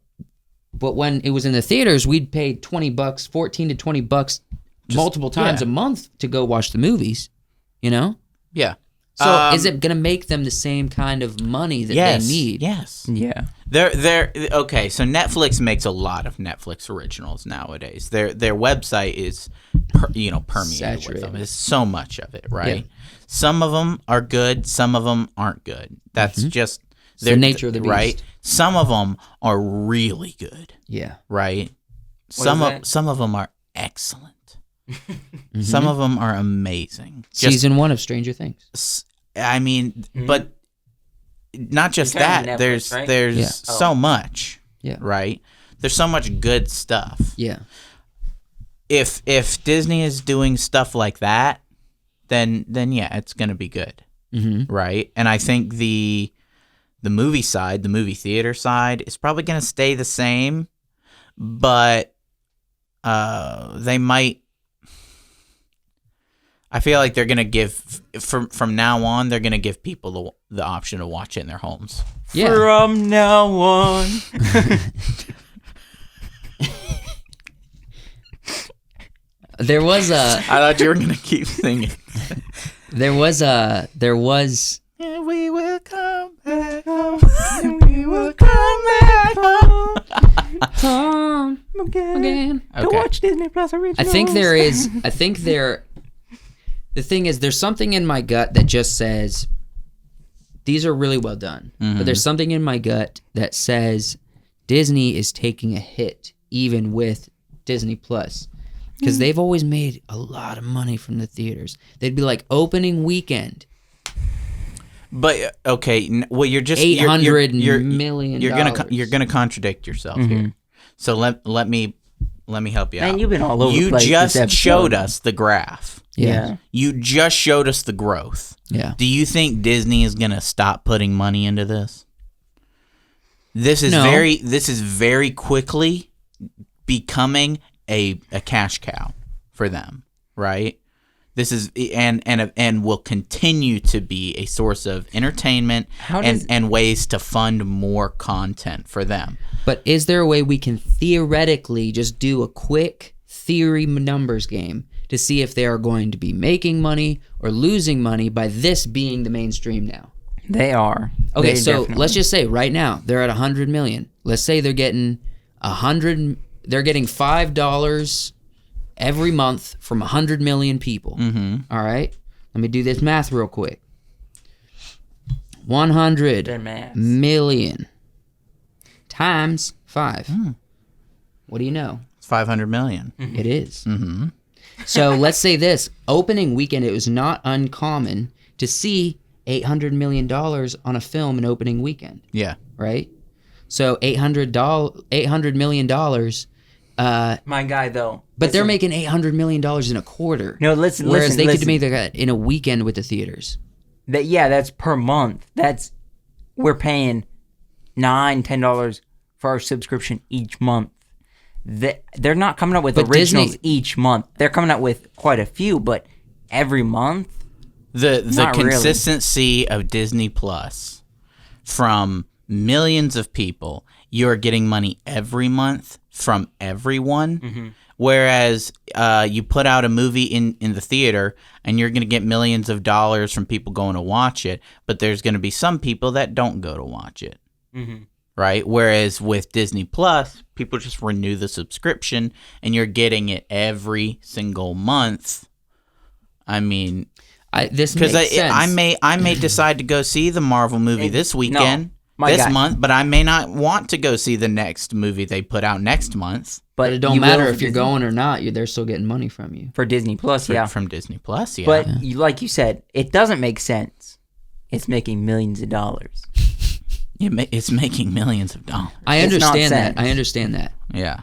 when it was in the theaters, we'd pay $20, $14 to $20 multiple times a month to go watch the movies, you know? yeah. So is it going to make them the same kind of money that they need? Yes. Yeah. They're okay. So Netflix makes a lot of Netflix originals nowadays. Their website is, permeated with them. There's so much of it, right? Yeah. Some of them are good. Some of them aren't good. That's just the nature of the beast, right? Some of them are really good. Yeah. Right. Some of them are excellent. Some of them are amazing. Season 1 of Stranger Things. I mean, but not just that. Netflix, there's so much. Yeah. Right. There's so much good stuff. Yeah. If Disney is doing stuff like that, then yeah, it's gonna be good. Right. And I think the movie side, the movie theater side, is probably gonna stay the same, but they might. I feel like they're gonna give from now on. They're gonna give people the option to watch it in their homes. Yeah. From now on. There was I thought you were gonna keep singing. There was And we will come Come again. To watch Disney Plus originals. I think there is. The thing is, there's something in my gut that just says these are really well done. Mm-hmm. But there's something in my gut that says Disney is taking a hit, even with Disney Plus, because they've always made a lot of money from the theaters. They'd be like opening weekend. But okay, well, you're just $800 you're million. You're gonna contradict yourself here. So let me help you out. Man, you've been all over the place. You just showed us the graph. Yeah. You just showed us the growth. Yeah. Do you think Disney is gonna stop putting money into this? This is very quickly becoming a cash cow for them, right? This is and will continue to be a source of entertainment and ways to fund more content for them. But is there a way we can theoretically just do a quick theory numbers game to see if they are going to be making money or losing money by this being the mainstream now? They are. Okay, so let's just say right now they're at 100 million. Let's say they're getting they're getting $5 every month from 100 million people. Mm-hmm. All right? Let me do this math real quick. 100 million times 5. What do you know? It's 500 million. It is. Mm-hmm. So let's say this. Opening weekend, it was not uncommon to see $800 million on a film in opening weekend. Yeah. Right? So $800 million. My guy, though. But they're making $800 million in a quarter. No, listen. Whereas they could make that in a weekend with the theaters. That's per month. We're paying $9, $10 for our subscription each month. They're not coming up with originals Disney, each month. They're coming up with quite a few, but every month. The consistency of Disney Plus from millions of people, you're getting money every month from everyone. Mm-hmm. Whereas you put out a movie in the theater and you're going to get millions of dollars from people going to watch it, but there's going to be some people that don't go to watch it. Mm-hmm. Right? Whereas with Disney Plus, people just renew the subscription and you're getting it every single month. I mean, because I may decide to go see the Marvel movie this weekend, month, but I may not want to go see the next movie they put out next month. But it don't matter if you're going or not. They're still getting money from you. For Disney Plus, From Disney Plus, yeah. But like you said, it doesn't make sense. It's making millions of dollars. It's making millions of dollars. I understand that. Yeah.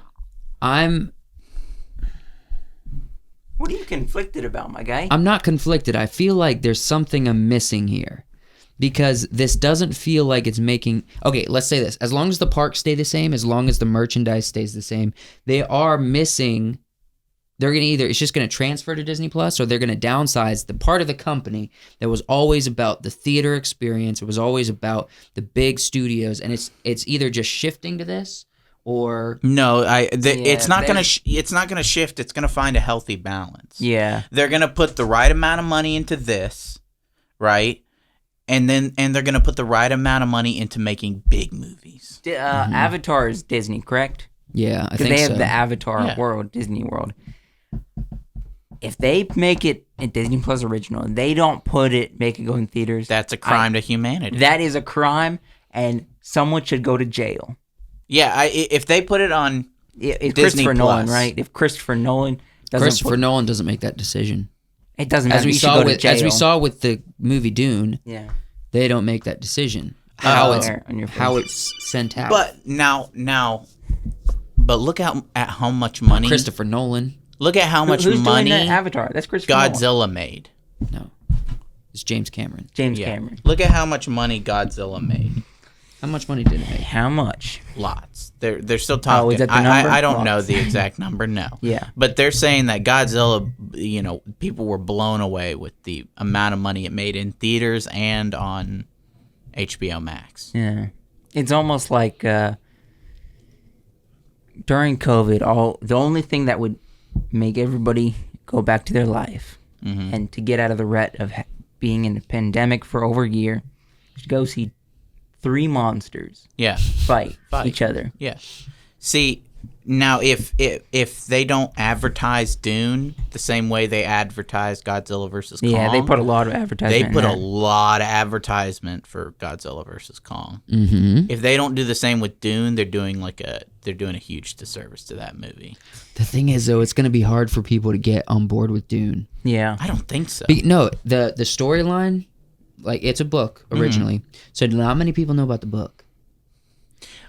What are you conflicted about, my guy? I'm not conflicted. I feel like there's something I'm missing here. Because this doesn't feel like it's making... Okay, let's say this. As long as the parks stay the same, as long as the merchandise stays the same, they are missing... They're going to either... It's just going to transfer to Disney Plus, or they're going to downsize the part of the company that was always about the theater experience. It was always about the big studios. And it's either just shifting to this, or... No, it's not going to... It's not going to shift. It's going to find a healthy balance. Yeah. They're going to put the right amount of money into this, right? And they're going to put the right amount of money into making big movies. Avatar is Disney, correct? Yeah, I think so. Because they have the Avatar world, Disney World. If they make it a Disney Plus original and they don't make it go in theaters... That's a crime to humanity. That is a crime, and someone should go to jail. Yeah, if they put it on if Disney Christopher Plus. Nolan, right? If Christopher Nolan Nolan doesn't make that decision. It doesn't matter. As we saw with the movie Dune, they don't make that decision. How it's sent out. But but look at how much money Christopher Nolan. Look at how much Who's money doing Avatar? That's Christopher Godzilla Nolan. made. No, it's James Cameron. Cameron. Look at how much money Godzilla made. How much money did it make? How much? Lots. They're still talking. Oh, is that the number? I don't know the exact number. No. Yeah. But they're saying that Godzilla, people were blown away with the amount of money it made in theaters and on HBO Max. Yeah. It's almost like during COVID, the only thing that would make everybody go back to their life and to get out of the rut of being in a pandemic for over a year, to go see 3 monsters fight each other. Yeah. See, now if they don't advertise Dune the same way they advertise Godzilla vs. Kong, Yeah, they put a lot of advertisement. They put a lot of advertisement for Godzilla vs. Kong. Mm-hmm. If they don't do the same with Dune, they're doing a huge disservice to that movie. The thing is, though, it's going to be hard for people to get on board with Dune. Yeah. I don't think so. No, the storyline, like, it's a book originally, so not many people know about the book.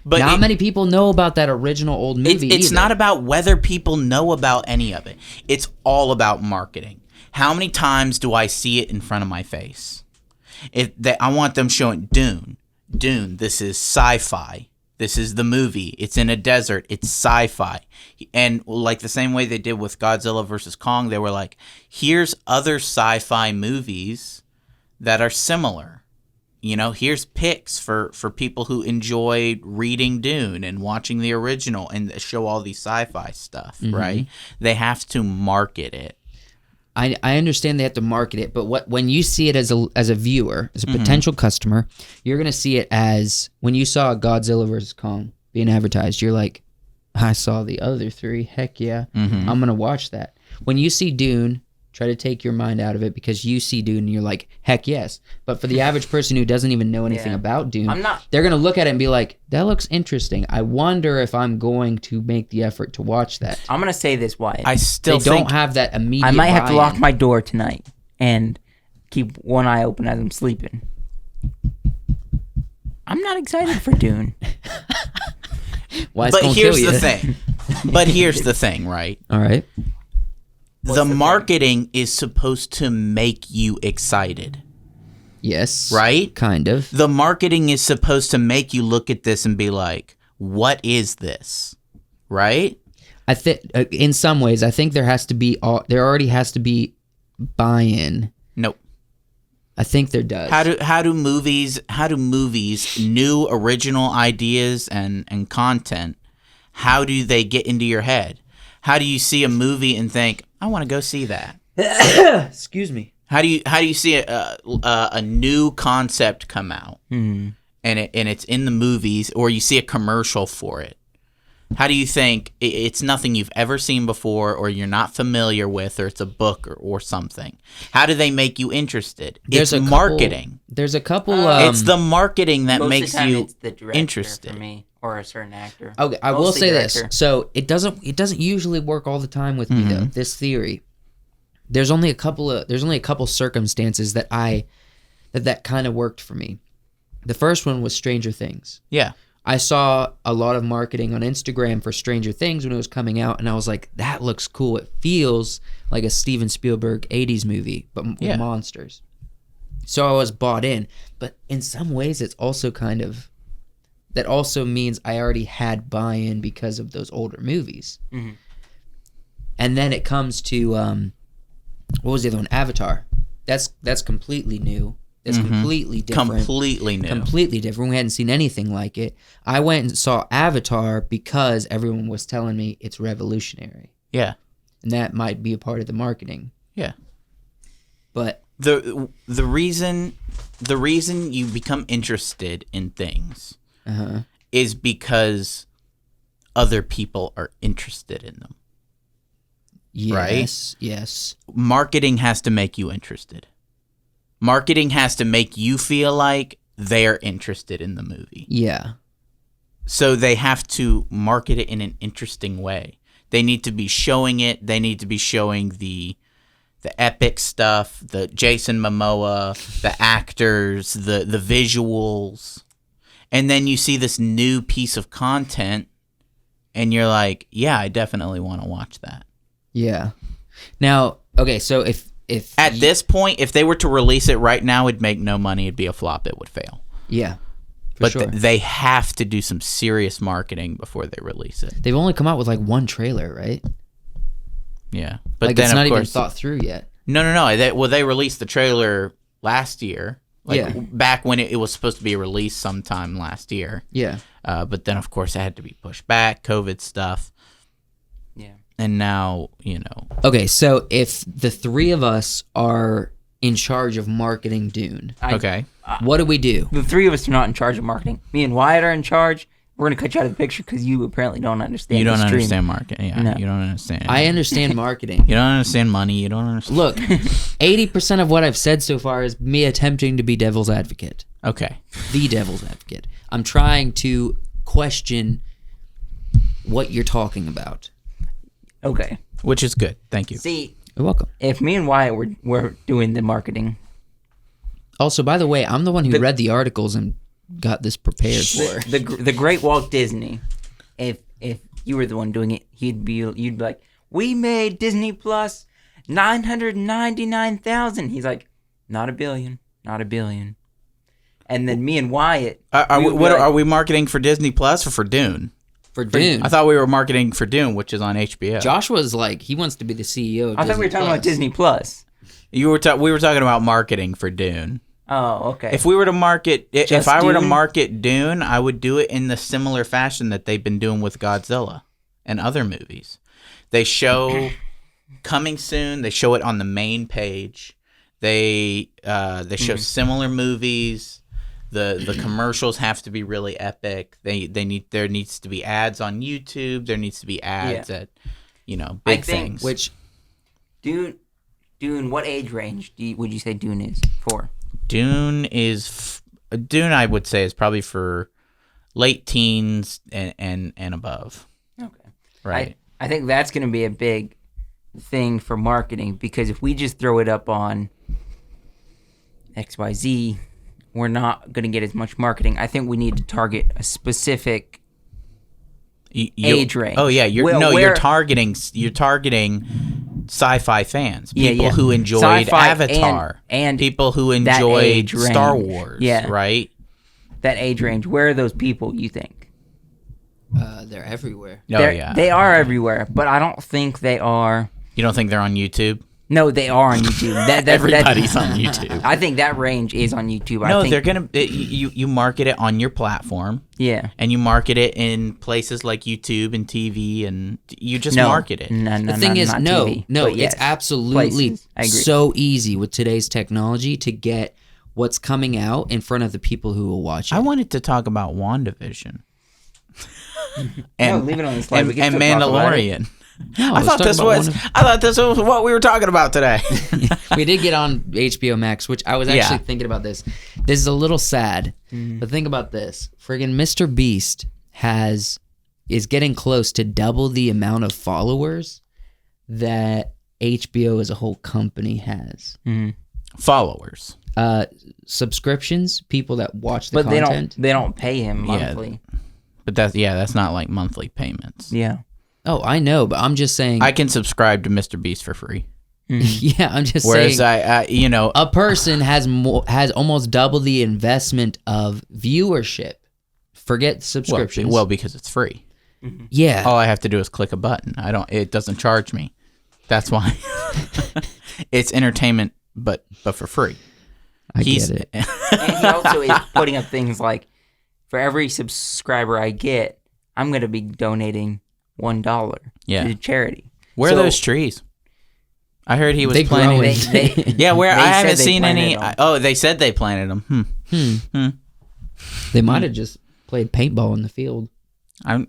But not many people know about that original old movie. It's either. not about whether people know about any of it. It's all about marketing. How many times do I see it in front of my face? I want them showing Dune. This is sci-fi. This is the movie. It's in a desert. It's sci-fi. And like the same way they did with Godzilla vs. Kong, they were like, here's other sci-fi movies that are similar. You know, here's picks for people who enjoy reading Dune and watching the original and show all these sci-fi stuff, right? They have to market it. I understand they have to market it, but when you see it as a viewer, as a potential customer, you're going to see it as when you saw Godzilla vs. Kong being advertised, you're like, I saw the other three. Heck yeah. I'm going to watch that. When you see Dune, try to take your mind out of it because you see Dune and you're like, heck yes. But for the average person who doesn't even know anything about Dune, they're going to look at it and be like, that looks interesting. I wonder if I'm going to make the effort to watch that. I'm going to say this, Wyatt. They don't have that immediate I might have to buy-in. lock my door tonight and keep one eye open as I'm sleeping. I'm not excited for Dune. But here's the thing. But here's the thing, right? All right. The marketing is supposed to make you excited. Yes. Right? Kind of. The marketing is supposed to make you look at this and be like, what is this? Right? I think in some ways, I think there already has to be buy-in. Nope. I think there does. How do movies, new original ideas and content, how do they get into your head? How do you see a movie and think, I want to go see that? Excuse me. How do you see a new concept come out and it's in the movies, or you see a commercial for it? How do you think it's nothing you've ever seen before, or you're not familiar with, or it's a book or something? How do they make you interested? It's marketing. There's a couple. It's the marketing that Most makes of the time you it's the director interested. for me, or a certain actor. Okay, I will Mostly say director. this. So it doesn't usually work all the time with me though. This theory. There's only a couple circumstances that that kind of worked for me. The first one was Stranger Things. Yeah. I saw a lot of marketing on Instagram for Stranger Things when it was coming out, and I was like, that looks cool. It feels like a Steven Spielberg 80s movie, but with monsters. So I was bought in. But in some ways, it's also that also means I already had buy-in because of those older movies. Mm-hmm. And then it comes to, what was the other one? Avatar. That's completely new. It's completely different. Completely new. Completely different. We hadn't seen anything like it. I went and saw Avatar because everyone was telling me it's revolutionary. Yeah. And that might be a part of the marketing. Yeah. But the reason you become interested in things is because other people are interested in them. yes, right? Yes. Marketing has to make you interested. Marketing has to make you feel like they're interested in the movie. Yeah. So they have to market it in an interesting way. They need to be showing it. They need to be showing the epic stuff, the Jason Momoa, the actors, the visuals. And then you see this new piece of content and you're like, yeah, I definitely want to watch that. Yeah. Now, okay, so if at this point, if they were to release it right now, it'd make no money. It'd be a flop. It would fail. Yeah. But sure. They have to do some serious marketing before they release it. They've only come out with like one trailer, right? Yeah. But like then, it's not of course, even thought through yet. No. They released the trailer last year. Back when it was supposed to be released sometime last year. Yeah. But then, of course, it had to be pushed back, COVID stuff. Yeah. And now, Okay, so if the three of us are in charge of marketing Dune, okay. what do we do? The three of us are not in charge of marketing. Me and Wyatt are in charge. we're gonna cut you out of the picture because you apparently don't understand. You don't the stream. understand marketing. Yeah, No. you don't understand. I understand marketing. You don't understand money. You don't understand. Look, 80% of what I've said so far is me attempting to be devil's advocate. Okay. The devil's advocate. I'm trying to question what you're talking about. Okay. Which is good. Thank you. See, You're welcome. if me and Wyatt were doing the marketing, Also, by the way, I'm the one who read the articles and got this prepared for. the great Walt Disney, if you were the one doing it, you'd be like, we made Disney Plus 999,000. He's like, not a billion. And then me and Wyatt, Are we marketing for Disney Plus or for Dune? For Dune. I thought we were marketing for Dune, which is on HBO. Joshua's like, he wants to be the CEO of I thought we were talking about Disney Plus. We were talking about marketing for Dune. Oh, okay. If we were to market, if I were to Dune? market Dune, I would do it in the similar fashion that they've been doing with Godzilla and other movies. They show coming soon. They show it on the main page. They show similar movies. The commercials have to be really epic. There needs to be ads on YouTube. There needs to be ads at big things. Which Dune, what age range would you say Dune is for? Dune I would say is probably for late teens and above. Okay. Right. I think that's going to be a big thing for marketing, because if we just throw it up on XYZ, we're not going to get as much marketing. I think we need to target a specific age range. Oh yeah, you're targeting sci-fi fans, people who enjoyed Sci-fi Avatar, and people who that enjoyed age range. Star Wars, Yeah. right? That age range. Where are those people, you think? they're everywhere. They are everywhere, but I don't think they are. You don't think they're on YouTube? No, they are on YouTube. Everybody's on YouTube. I think that range is on YouTube. No, I think, they're gonna. You market it on your platform. Yeah. And you market it in places like YouTube and TV, and you just market it. No, The thing is, not no, TV, no, but yes, it's absolutely places. I agree. so easy with today's technology to get what's coming out in front of the people who will watch it. I wanted to talk about WandaVision. No, leave it on the slide. And, We can and still talk about it. Mandalorian. No, I let's thought talk this about was. I thought this was what we were talking about today. We did get on HBO Max, which I was actually thinking about this. This is a little sad, but think about this. Friggin' Mr. Beast is getting close to double the amount of followers that HBO as a whole company has. Followers. Subscriptions, people that watch the But content. they don't pay him monthly. But that's not like monthly payments. Yeah. Oh, I know, but I'm just saying. I can subscribe to Mr. Beast for free. Yeah, I'm just Whereas saying. A person has almost double the investment of viewership. Forget subscriptions. Well, because it's free. Yeah. All I have to do is click a button. It doesn't charge me. That's why. It's entertainment, but for free. I get it. And he also is putting up things like, for every subscriber I get, I'm going to be donating $1 to charity. Where are those trees? I heard he was planting. I haven't seen any. They said they planted them. They might have just played paintball in the field. I'm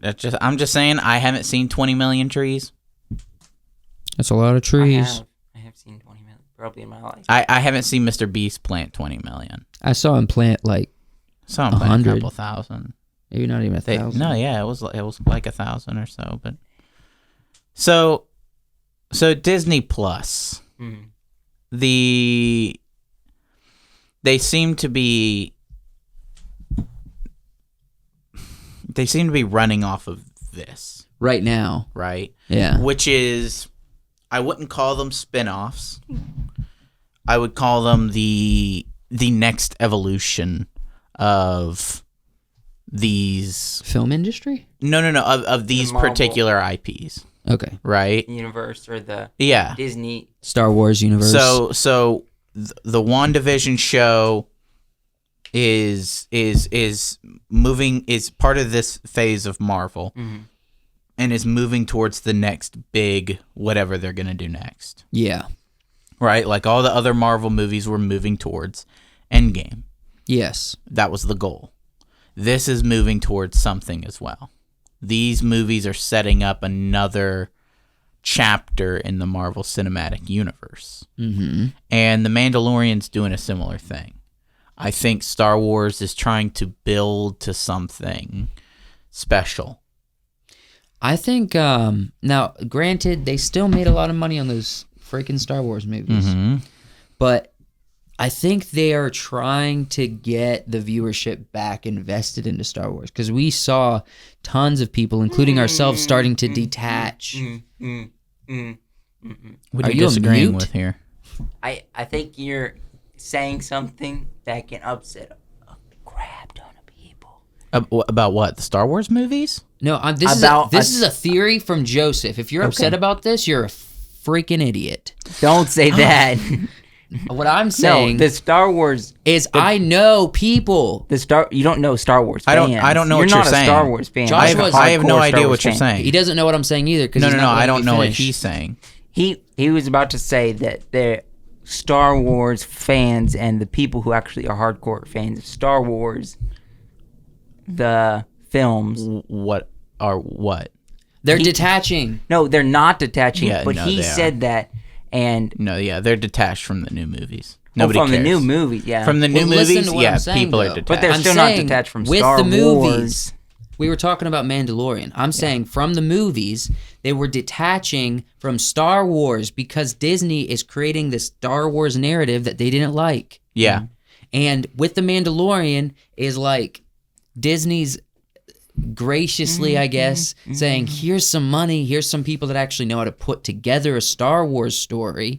just saying. I haven't seen 20 million trees. That's a lot of trees. I have seen 20 million probably in my life. I haven't seen Mr. Beast plant 20 million. I saw him plant like Saw him plant 100. a couple thousand. Maybe not even 1,000. No, yeah, it was like 1,000 or so. But so Disney Plus, they seem to be running off of this right now, right? Yeah, which is, I wouldn't call them spin-offs. I would call them the next evolution of these film industry. No, of these particular IPs. Okay, right. Universe or the Disney Star Wars universe. So the WandaVision show is moving, is part of this phase of Marvel, and is moving towards the next big whatever they're gonna do next. Yeah, right. Like all the other Marvel movies were moving towards Endgame. Yes, that was the goal. this is moving towards something as well. These movies are setting up another chapter in the Marvel Cinematic Universe. Mm-hmm. And The Mandalorian's doing a similar thing. I think Star Wars is trying to build to something special. I think, now, granted, they still made a lot of money on those freaking Star Wars movies. Mm-hmm. But I think they are trying to get the viewership back invested into Star Wars. Because we saw tons of people, including ourselves, starting to detach. What Are are you you a disagreeing mute? with here? I think you're saying something that can upset a crap ton of people. About what? The Star Wars movies? No, this is a theory from Joseph. If you're upset about this, you're a freaking idiot. Don't say that. What I'm No, saying the Star Wars is I know people. you don't know Star Wars I fans. don't know you're what you're not saying. a Star Wars fan. Josh You're a was- I have no hardcore idea Star what Wars you're fan. saying. He doesn't know what I'm saying either. No, I don't know what he's saying. He was about to say that the Star Wars fans and the people who actually are hardcore fans of Star Wars, the films. What are what? They're detaching. No, they're not detaching. Yeah, but no, he they said that, and No, yeah, they're detached from the new movies. well, Nobody from cares. the new movies, yeah. From the new Well, listen movies, to what yeah, I'm saying, people are though. detached. But they're I'm still not saying detached from with Star the movies. Wars. We were talking about Mandalorian. I'm saying from the movies, they were detaching from Star Wars because Disney is creating this Star Wars narrative that they didn't like. Yeah. And with the Mandalorian is like Disney's graciously, I guess, saying, here's some money, here's some people that actually know how to put together a Star Wars story,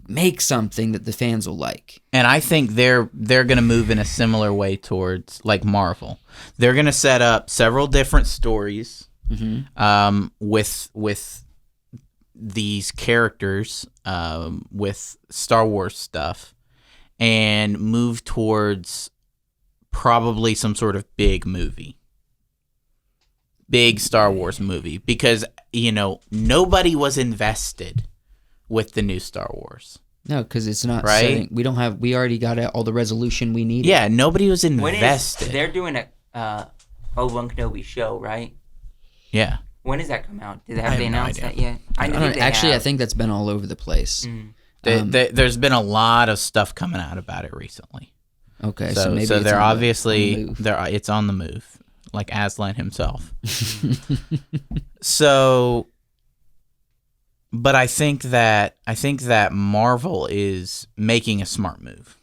make something that the fans will like. And I think they're going to move in a similar way towards like Marvel. They're going to set up several different stories with these characters with Star Wars stuff and move towards probably some sort of big movie. Big Star Wars movie because, nobody was invested with the new Star Wars. No, because it's not Right? setting. We already got all the resolution we needed. Yeah, nobody was When invested. they're doing a Obi-Wan Kenobi show, right? Yeah. When does that come out? Did they I have they have no announced idea. that yet? I don't know. Actually, I think that's been all over the place. There's been a lot of stuff coming out about it recently. Okay, so maybe so it's they're on the obviously move. it's on the move, like Aslan himself. So, but I think that Marvel is making a smart move.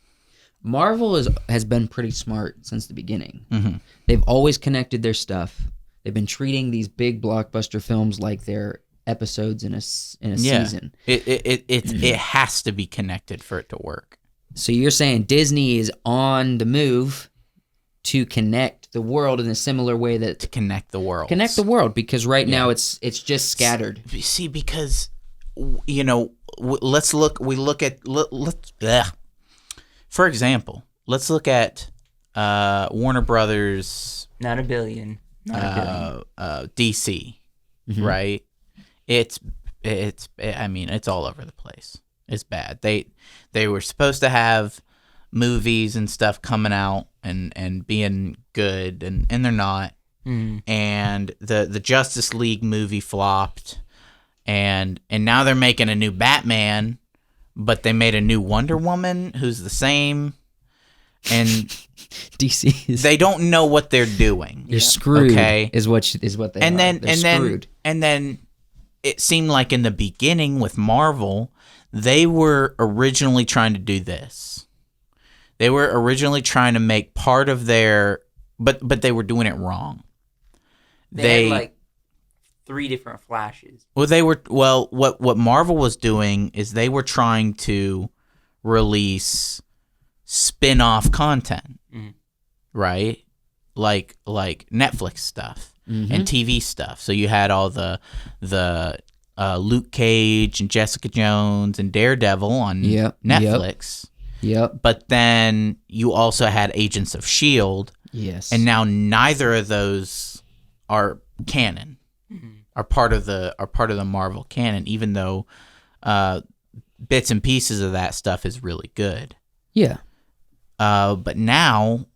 Marvel has been pretty smart since the beginning. Mhm. They've always connected their stuff. They've been treating these big blockbuster films like they're episodes in a season. It has to be connected for it to work. So you're saying Disney is on the move to connect the world in a similar way that To connect the world. because right now it's just scattered. See, because let's look. For example, let's look at Warner Brothers, not a billion. Not a billion. DC, right? It's all over the place. It's bad. They were supposed to have movies and stuff coming out and being good, and they're not. And the Justice League movie flopped, and now they're making a new Batman, but they made a new Wonder Woman who's the same, and DC is they don't know what they're doing. you're screwed. Okay. is what they and are. then They're and screwed. then it seemed like in the beginning with Marvel, they were originally trying to do this. They were originally trying to make part of their, but they were doing it wrong. They had like 3 different flashes. What Marvel was doing is they were trying to release spin-off content, right? Like Netflix stuff and TV stuff. So you had all the Luke Cage and Jessica Jones and Daredevil on Netflix. Yep. But then you also had Agents of S.H.I.E.L.D. Yes. And now neither of those are canon. Are part of the Marvel canon, even though bits and pieces of that stuff is really good. Yeah. But now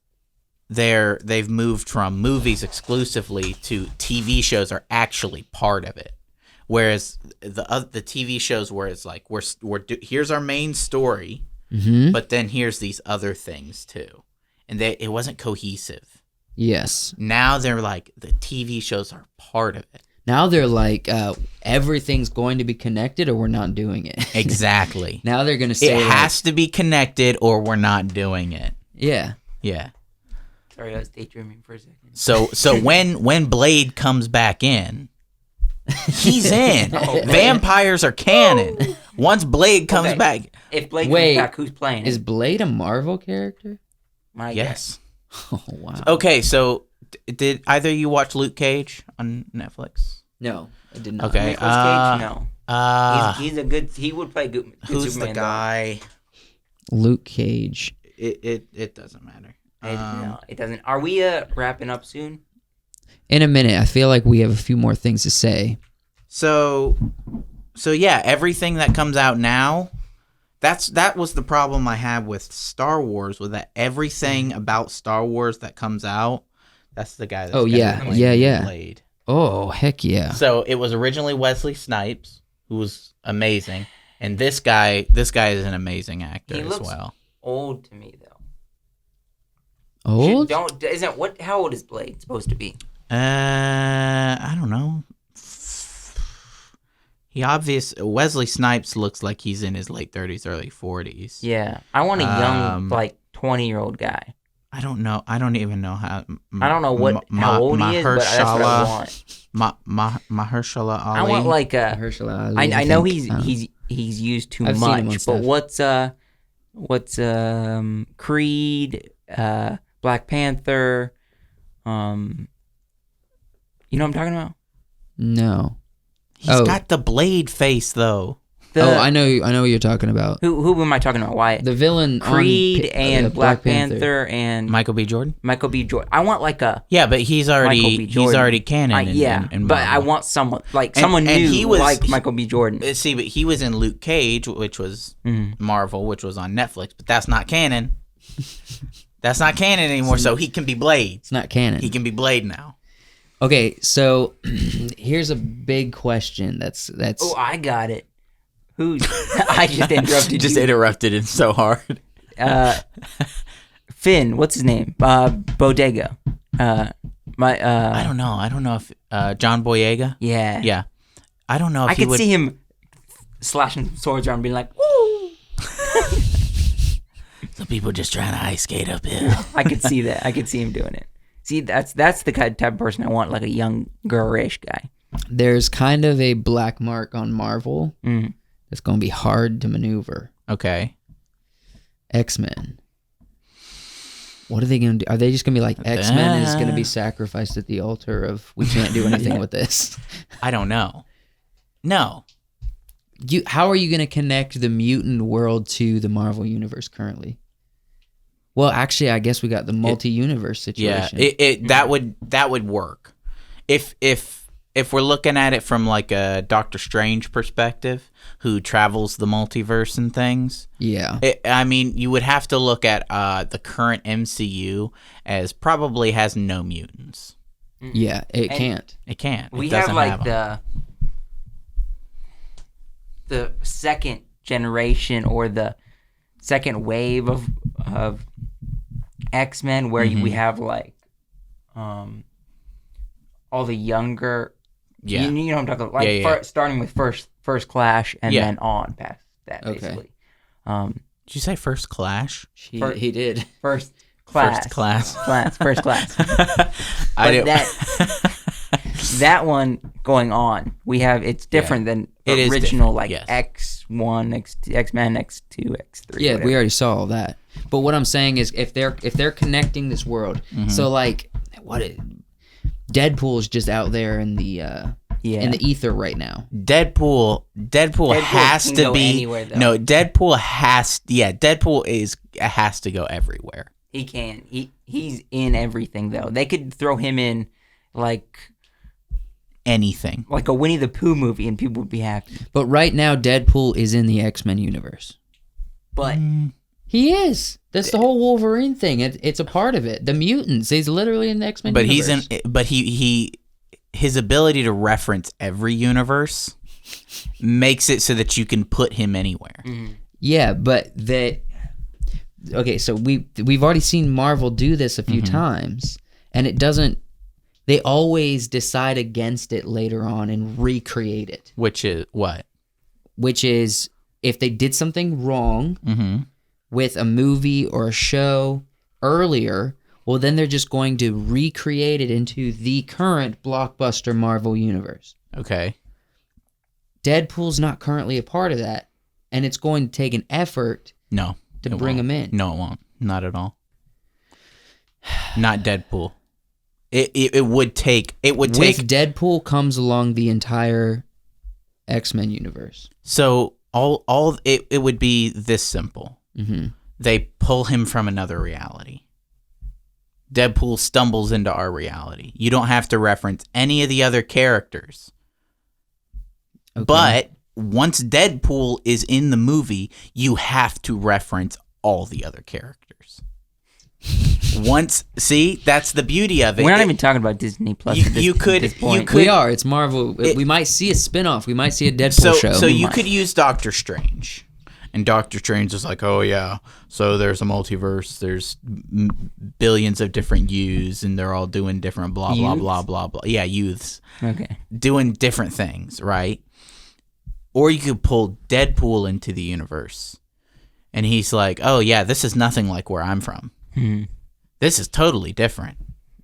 they've moved from movies exclusively to TV shows are actually part of it. Whereas the TV shows where it's like here's our main story, but then here's these other things too, and it wasn't cohesive. Yes. Now they're like the TV shows are part of it. Now they're like everything's going to be connected, or we're not doing it. Exactly. Now they're going to say it has to be connected, or we're not doing it. Yeah. Yeah. Sorry, I was daydreaming for a second. So when Blade comes back in, he's in. Vampires are canon. Once Blade comes back. If Blade comes back, who's playing it? Is Blade a Marvel character? Yes. Oh, wow. Okay, so did either of you watch Luke Cage on Netflix? No, I did not. Okay. Nicolas Cage? No. He's a good... He would play good who's Superman, the guy? Luke Cage. It doesn't matter. No, it doesn't. Are we wrapping up soon? In a minute. I feel like we have a few more things to say. So yeah, everything that comes out now, that was the problem I had with Star Wars, was that everything about Star Wars that comes out, that's the guy that's Blade. Oh, heck yeah. So it was originally Wesley Snipes, who was amazing, and this guy is an amazing actor as well. Old to me though. Old? How old is Blade supposed to be? I don't know. Wesley Snipes looks like he's in his late 30s, early 40s. Yeah, I want a young, 20-year-old guy. I don't know. I don't even know how. I don't know how old he is, but that's what I want. Mahershala Ali. I want like a Mahershala Ali. I know he's used too I've seen him on much, stuff. but what's Creed, Black Panther, you know what I'm talking about? No. He's got the Blade face though. I know what you're talking about. Who am I talking about? Wyatt? The villain Creed and Black Panther and Michael B. Jordan. I want like a but he's already canon. In but I want someone new like Michael B. Jordan. But he was in Luke Cage, which was Marvel, which was on Netflix, but that's not canon. That's not canon anymore. So he can be Blade. It's not canon. He can be Blade now. Okay, so here's a big question. That's. Oh, I got it. I just interrupted you. Just interrupted it so hard. Finn, what's his name? Bodega. I don't know. I don't know if John Boyega. Yeah. Yeah. I don't know if I could see him slashing swords around, being like, "Woo!" Some people just trying to ice skate uphill. I could see that. I could see him doing it. See, that's the type of person I want, like a young girlish guy. There's kind of a black mark on Marvel. It's going to be hard to maneuver. Okay. X-Men. What are they going to do? Are they just going to be like, X-Men is going to be sacrificed at the altar of, we can't do anything with this? I don't know. No. How are you going to connect the mutant world to the Marvel universe currently? Well, actually, I guess we got the multi-universe situation. Yeah, that would work. If we're looking at it from like a Doctor Strange perspective, who travels the multiverse and things. Yeah. I mean, you would have to look at the current MCU as probably has no mutants. Yeah, it can't. It can't. We have like the second generation or the second wave of X-Men where we have like all the younger. Yeah. You know what I'm talking about? Like starting with first Clash and then on past that, Okay. basically. Did you say First Clash? He did. First Class. First Class. But that one going on, it's different than the original, X1, X-Men, X2, X3. Yeah, whatever. we already saw all that. But what I'm saying is, if they're connecting this world, so like Deadpool is just out there in the ether right now. Deadpool has can to go be anywhere, though. No, Deadpool has to go everywhere. He can. He's in everything though. They could throw him in like anything. Like a Winnie the Pooh movie and people would be happy. But right now Deadpool is in the X-Men universe. But He is. That's the whole Wolverine thing. It's a part of it. The mutants. He's literally in the X-Men universe. But his ability to reference every universe makes it so that you can put him anywhere. Mm-hmm. Yeah, but okay, so we've already seen Marvel do this a few times, and it doesn't. They always decide against it later on and recreate it. Which is what? Which is if they did something wrong with a movie or a show earlier, well, then they're just going to recreate it into the current blockbuster Marvel universe. Okay. Deadpool's not currently a part of that, and it's going to take an effort to bring him in. No, it won't. Not at all. Not Deadpool. It would take. With Deadpool comes along the entire X-Men universe. So it would be this simple. Mm-hmm. They pull him from another reality. Deadpool stumbles into our reality. You don't have to reference any of the other characters. Okay. But once Deadpool is in the movie, you have to reference all the other characters. See, that's the beauty of it. We're not even talking about Disney Plus. You could. We are. It's Marvel. We might see a spin-off. We might see a Deadpool show. So you could use Doctor Strange. And Doctor Strange is like, oh yeah, so there's a multiverse, there's billions of different youths, and they're all doing different blah, blah, blah, blah, blah. Yeah, youths. Okay. Doing different things, right? Or you could pull Deadpool into the universe. And he's like, oh yeah, this is nothing like where I'm from. Mm-hmm. This is totally different.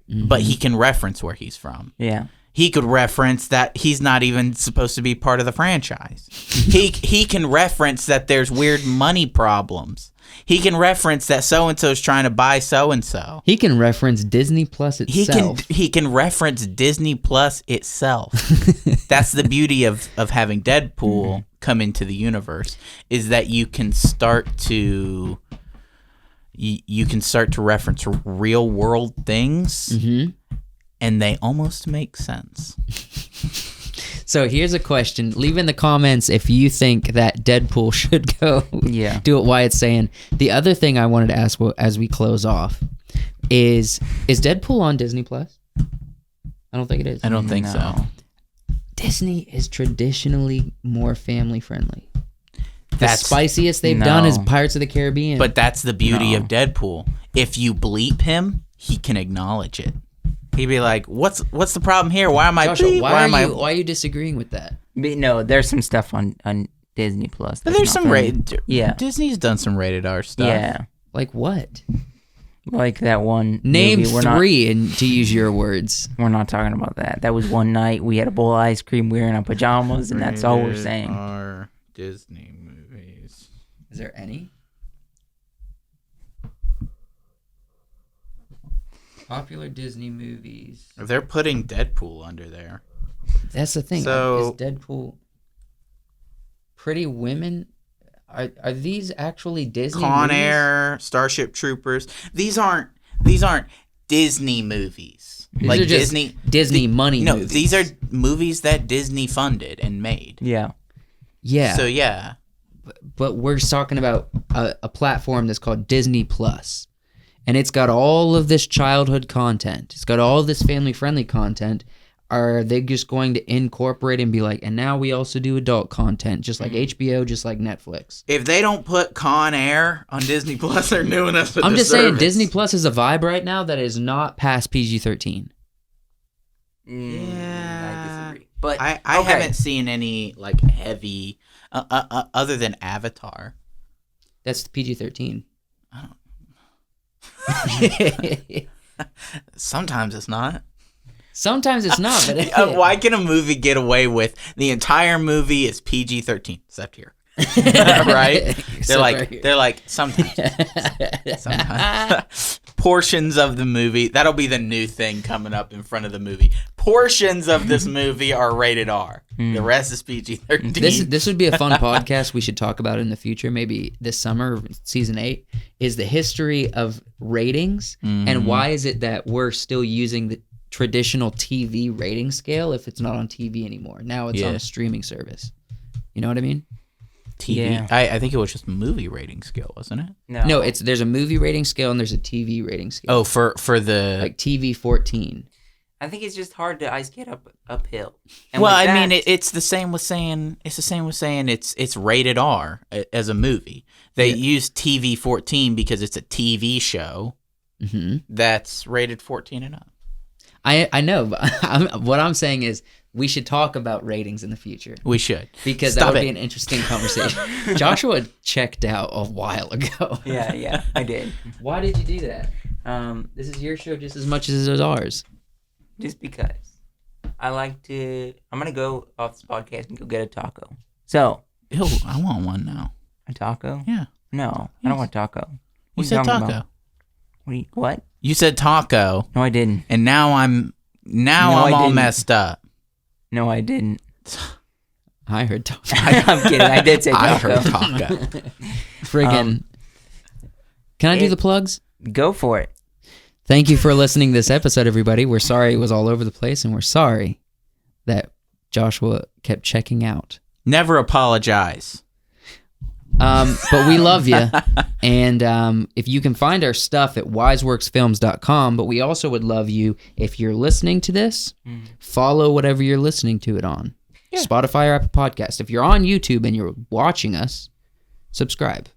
Mm-hmm. But he can reference where he's from. Yeah. He could reference that he's not even supposed to be part of the franchise. He can reference that there's weird money problems. He can reference that so-and-so is trying to buy so-and-so. He can reference Disney Plus itself. He can reference Disney Plus itself. That's the beauty of having Deadpool come into the universe, is that you can start to reference real world things. Mm-hmm. And they almost make sense. So here's a question. Leave in the comments if you think that Deadpool should go do what Wyatt's saying. The other thing I wanted to ask as we close off is Deadpool on Disney Plus? I don't think it is. I don't think so. Disney is traditionally more family friendly. The spiciest they've done is Pirates of the Caribbean. But that's the beauty of Deadpool. If you bleep him, he can acknowledge it. He'd be like, "What's the problem here? Why am I? Joshua, why are you disagreeing with that?" No, there's some stuff on Disney Plus. But there's some rated. Yeah, Disney's done some rated R stuff. Yeah, like what? Like that one. Name movie. Three, and to use your words. We're not talking about that. That was one night we had a bowl of ice cream. We were in our pajamas, and that's all we're saying. Are Disney movies? Is there any? Popular Disney movies. They're putting Deadpool under there. That's the thing. So, is Deadpool Pretty Women? Are these actually Disney Con movies? Air, Starship Troopers. These aren't Disney movies. These like are Disney money movies. No, these are movies that Disney funded and made. Yeah. Yeah. So yeah. But we're talking about a platform that's called Disney Plus. And it's got all of this childhood content. It's got all this family-friendly content. Are they just going to incorporate and be like, and now we also do adult content, just like HBO, just like Netflix? If they don't put Con Air on Disney Plus, they're doing us a disservice. I'm just saying, Disney Plus is a vibe right now that is not past PG-13. Yeah. I disagree. But I haven't seen any like heavy, other than Avatar. That's PG-13. Sometimes it's not. Sometimes it's not. But why can a movie get away with the entire movie is PG-13 except here? Right? They're like sometimes portions of the movie. That'll be the new thing coming up in front of the movie. Portions of this movie are rated R. The rest is PG-13. This would be a fun podcast we should talk about in the future, maybe this summer, season 8, is the history of ratings and why is it that we're still using the traditional TV rating scale if it's not on TV anymore. Now it's on a streaming service. You know what I mean? TV. Yeah. I think it was just movie rating scale, wasn't it? No, there's a movie rating scale and there's a TV rating scale. Oh, for the like TV 14. I think it's just hard to ice skate uphill. And well, with I mean, that- it's the same with saying it's rated R as a movie. They use TV 14 because it's a TV show that's rated 14 and up. I know, but what I'm saying is we should talk about ratings in the future. We should. Because that would be an interesting conversation. Joshua checked out a while ago. Yeah, I did. Why did you do that? This is your show just as much as it is ours. Just because. I'm going to go off this podcast and go get a taco. So. Ew, I want one now. A taco? Yeah. No, I don't want taco. You said taco. What? You said taco. No, I didn't. And now I'm all messed up. No, I didn't. I heard taco. I'm kidding. I did say taco. I heard taco. Friggin'. Can I do the plugs? Go for it. Thank you for listening to this episode, everybody. We're sorry it was all over the place, and we're sorry that Joshua kept checking out. Never apologize. But we love you. And if you can find our stuff at wiseworksfilms.com, but we also would love you if you're listening to this, follow whatever you're listening to it on. Yeah. Spotify or Apple Podcast. If you're on YouTube and you're watching us, subscribe.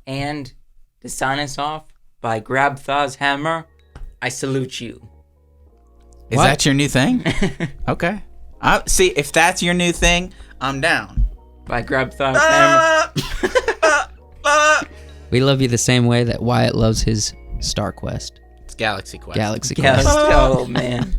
And to sign us off by Grab Thaw's Hammer, I salute you. Is that your new thing? Okay. See, if that's your new thing, I'm down. By Grab Thaw's Hammer. We love you the same way that Wyatt loves his Star Quest. It's Galaxy Quest. Galaxy Quest. Oh, man.